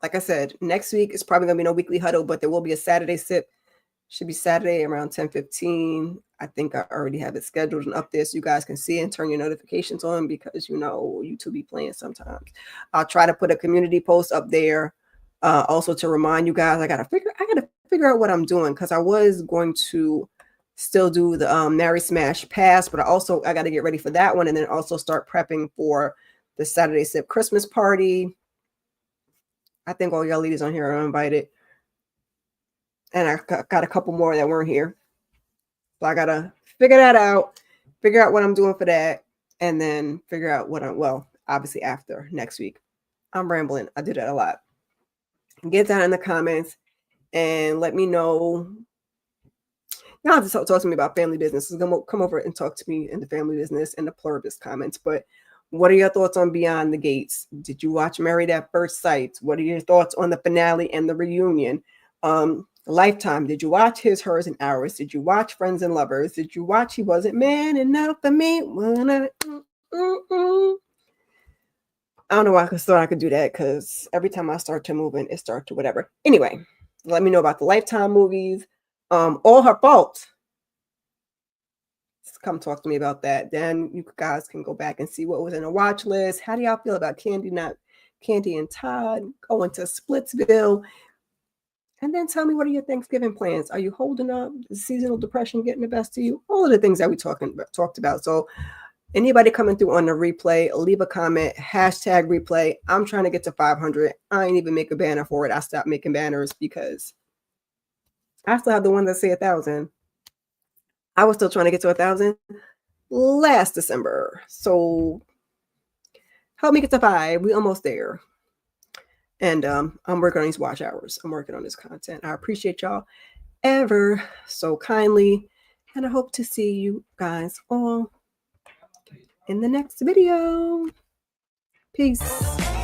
Like I said, next week is probably going to be no weekly huddle, but there will be a Saturday sip. Should be Saturday around 10:15. I think I already have it scheduled and up there so you guys can see and turn your notifications on because, YouTube be playing sometimes. I'll try to put a community post up there also to remind you guys. I got to figure out what I'm doing because I was going to still do the Mary Smash Pass, but I got to get ready for that one and then also start prepping for the Saturday sip Christmas party. I think all y'all ladies on here are invited. And I got a couple more that weren't here. So I got to figure that out, figure out what I'm doing for that, and then figure out what obviously after next week. I'm rambling. I do that a lot. Get down in the comments and let me know. Y'all have to talk to me about family business. Come over and talk to me in the family business and the pluribus comments. But what are your thoughts on Beyond the Gates? Did you watch Married at First Sight? What are your thoughts on the finale and the reunion? Lifetime. Did you watch His, Hers, and Ours? Did you watch Friends and Lovers? Did you watch He Wasn't Man Enough for Me? I don't know why I thought I could do that, because every time I start to moving, it starts to whatever. Anyway, let me know about the Lifetime movies. All Her Fault. Come talk to me about that. Then you guys can go back and see what was in the watch list. How do y'all feel about Kandi and Todd going to Splitsville? And then tell me, what are your Thanksgiving plans? Are you holding up? Is seasonal depression getting the best of you? All of the things that we talked about. So anybody coming through on the replay, leave a comment, hashtag replay. I'm trying to get to 500. I ain't even make a banner for it. I stopped making banners because I still have the one that say 1,000. I was still trying to get to 1,000 last December. So help me get to 5. We almost there. And I'm working on these watch hours. I'm working on this content. I appreciate y'all ever so kindly. And I hope to see you guys all in the next video. Peace.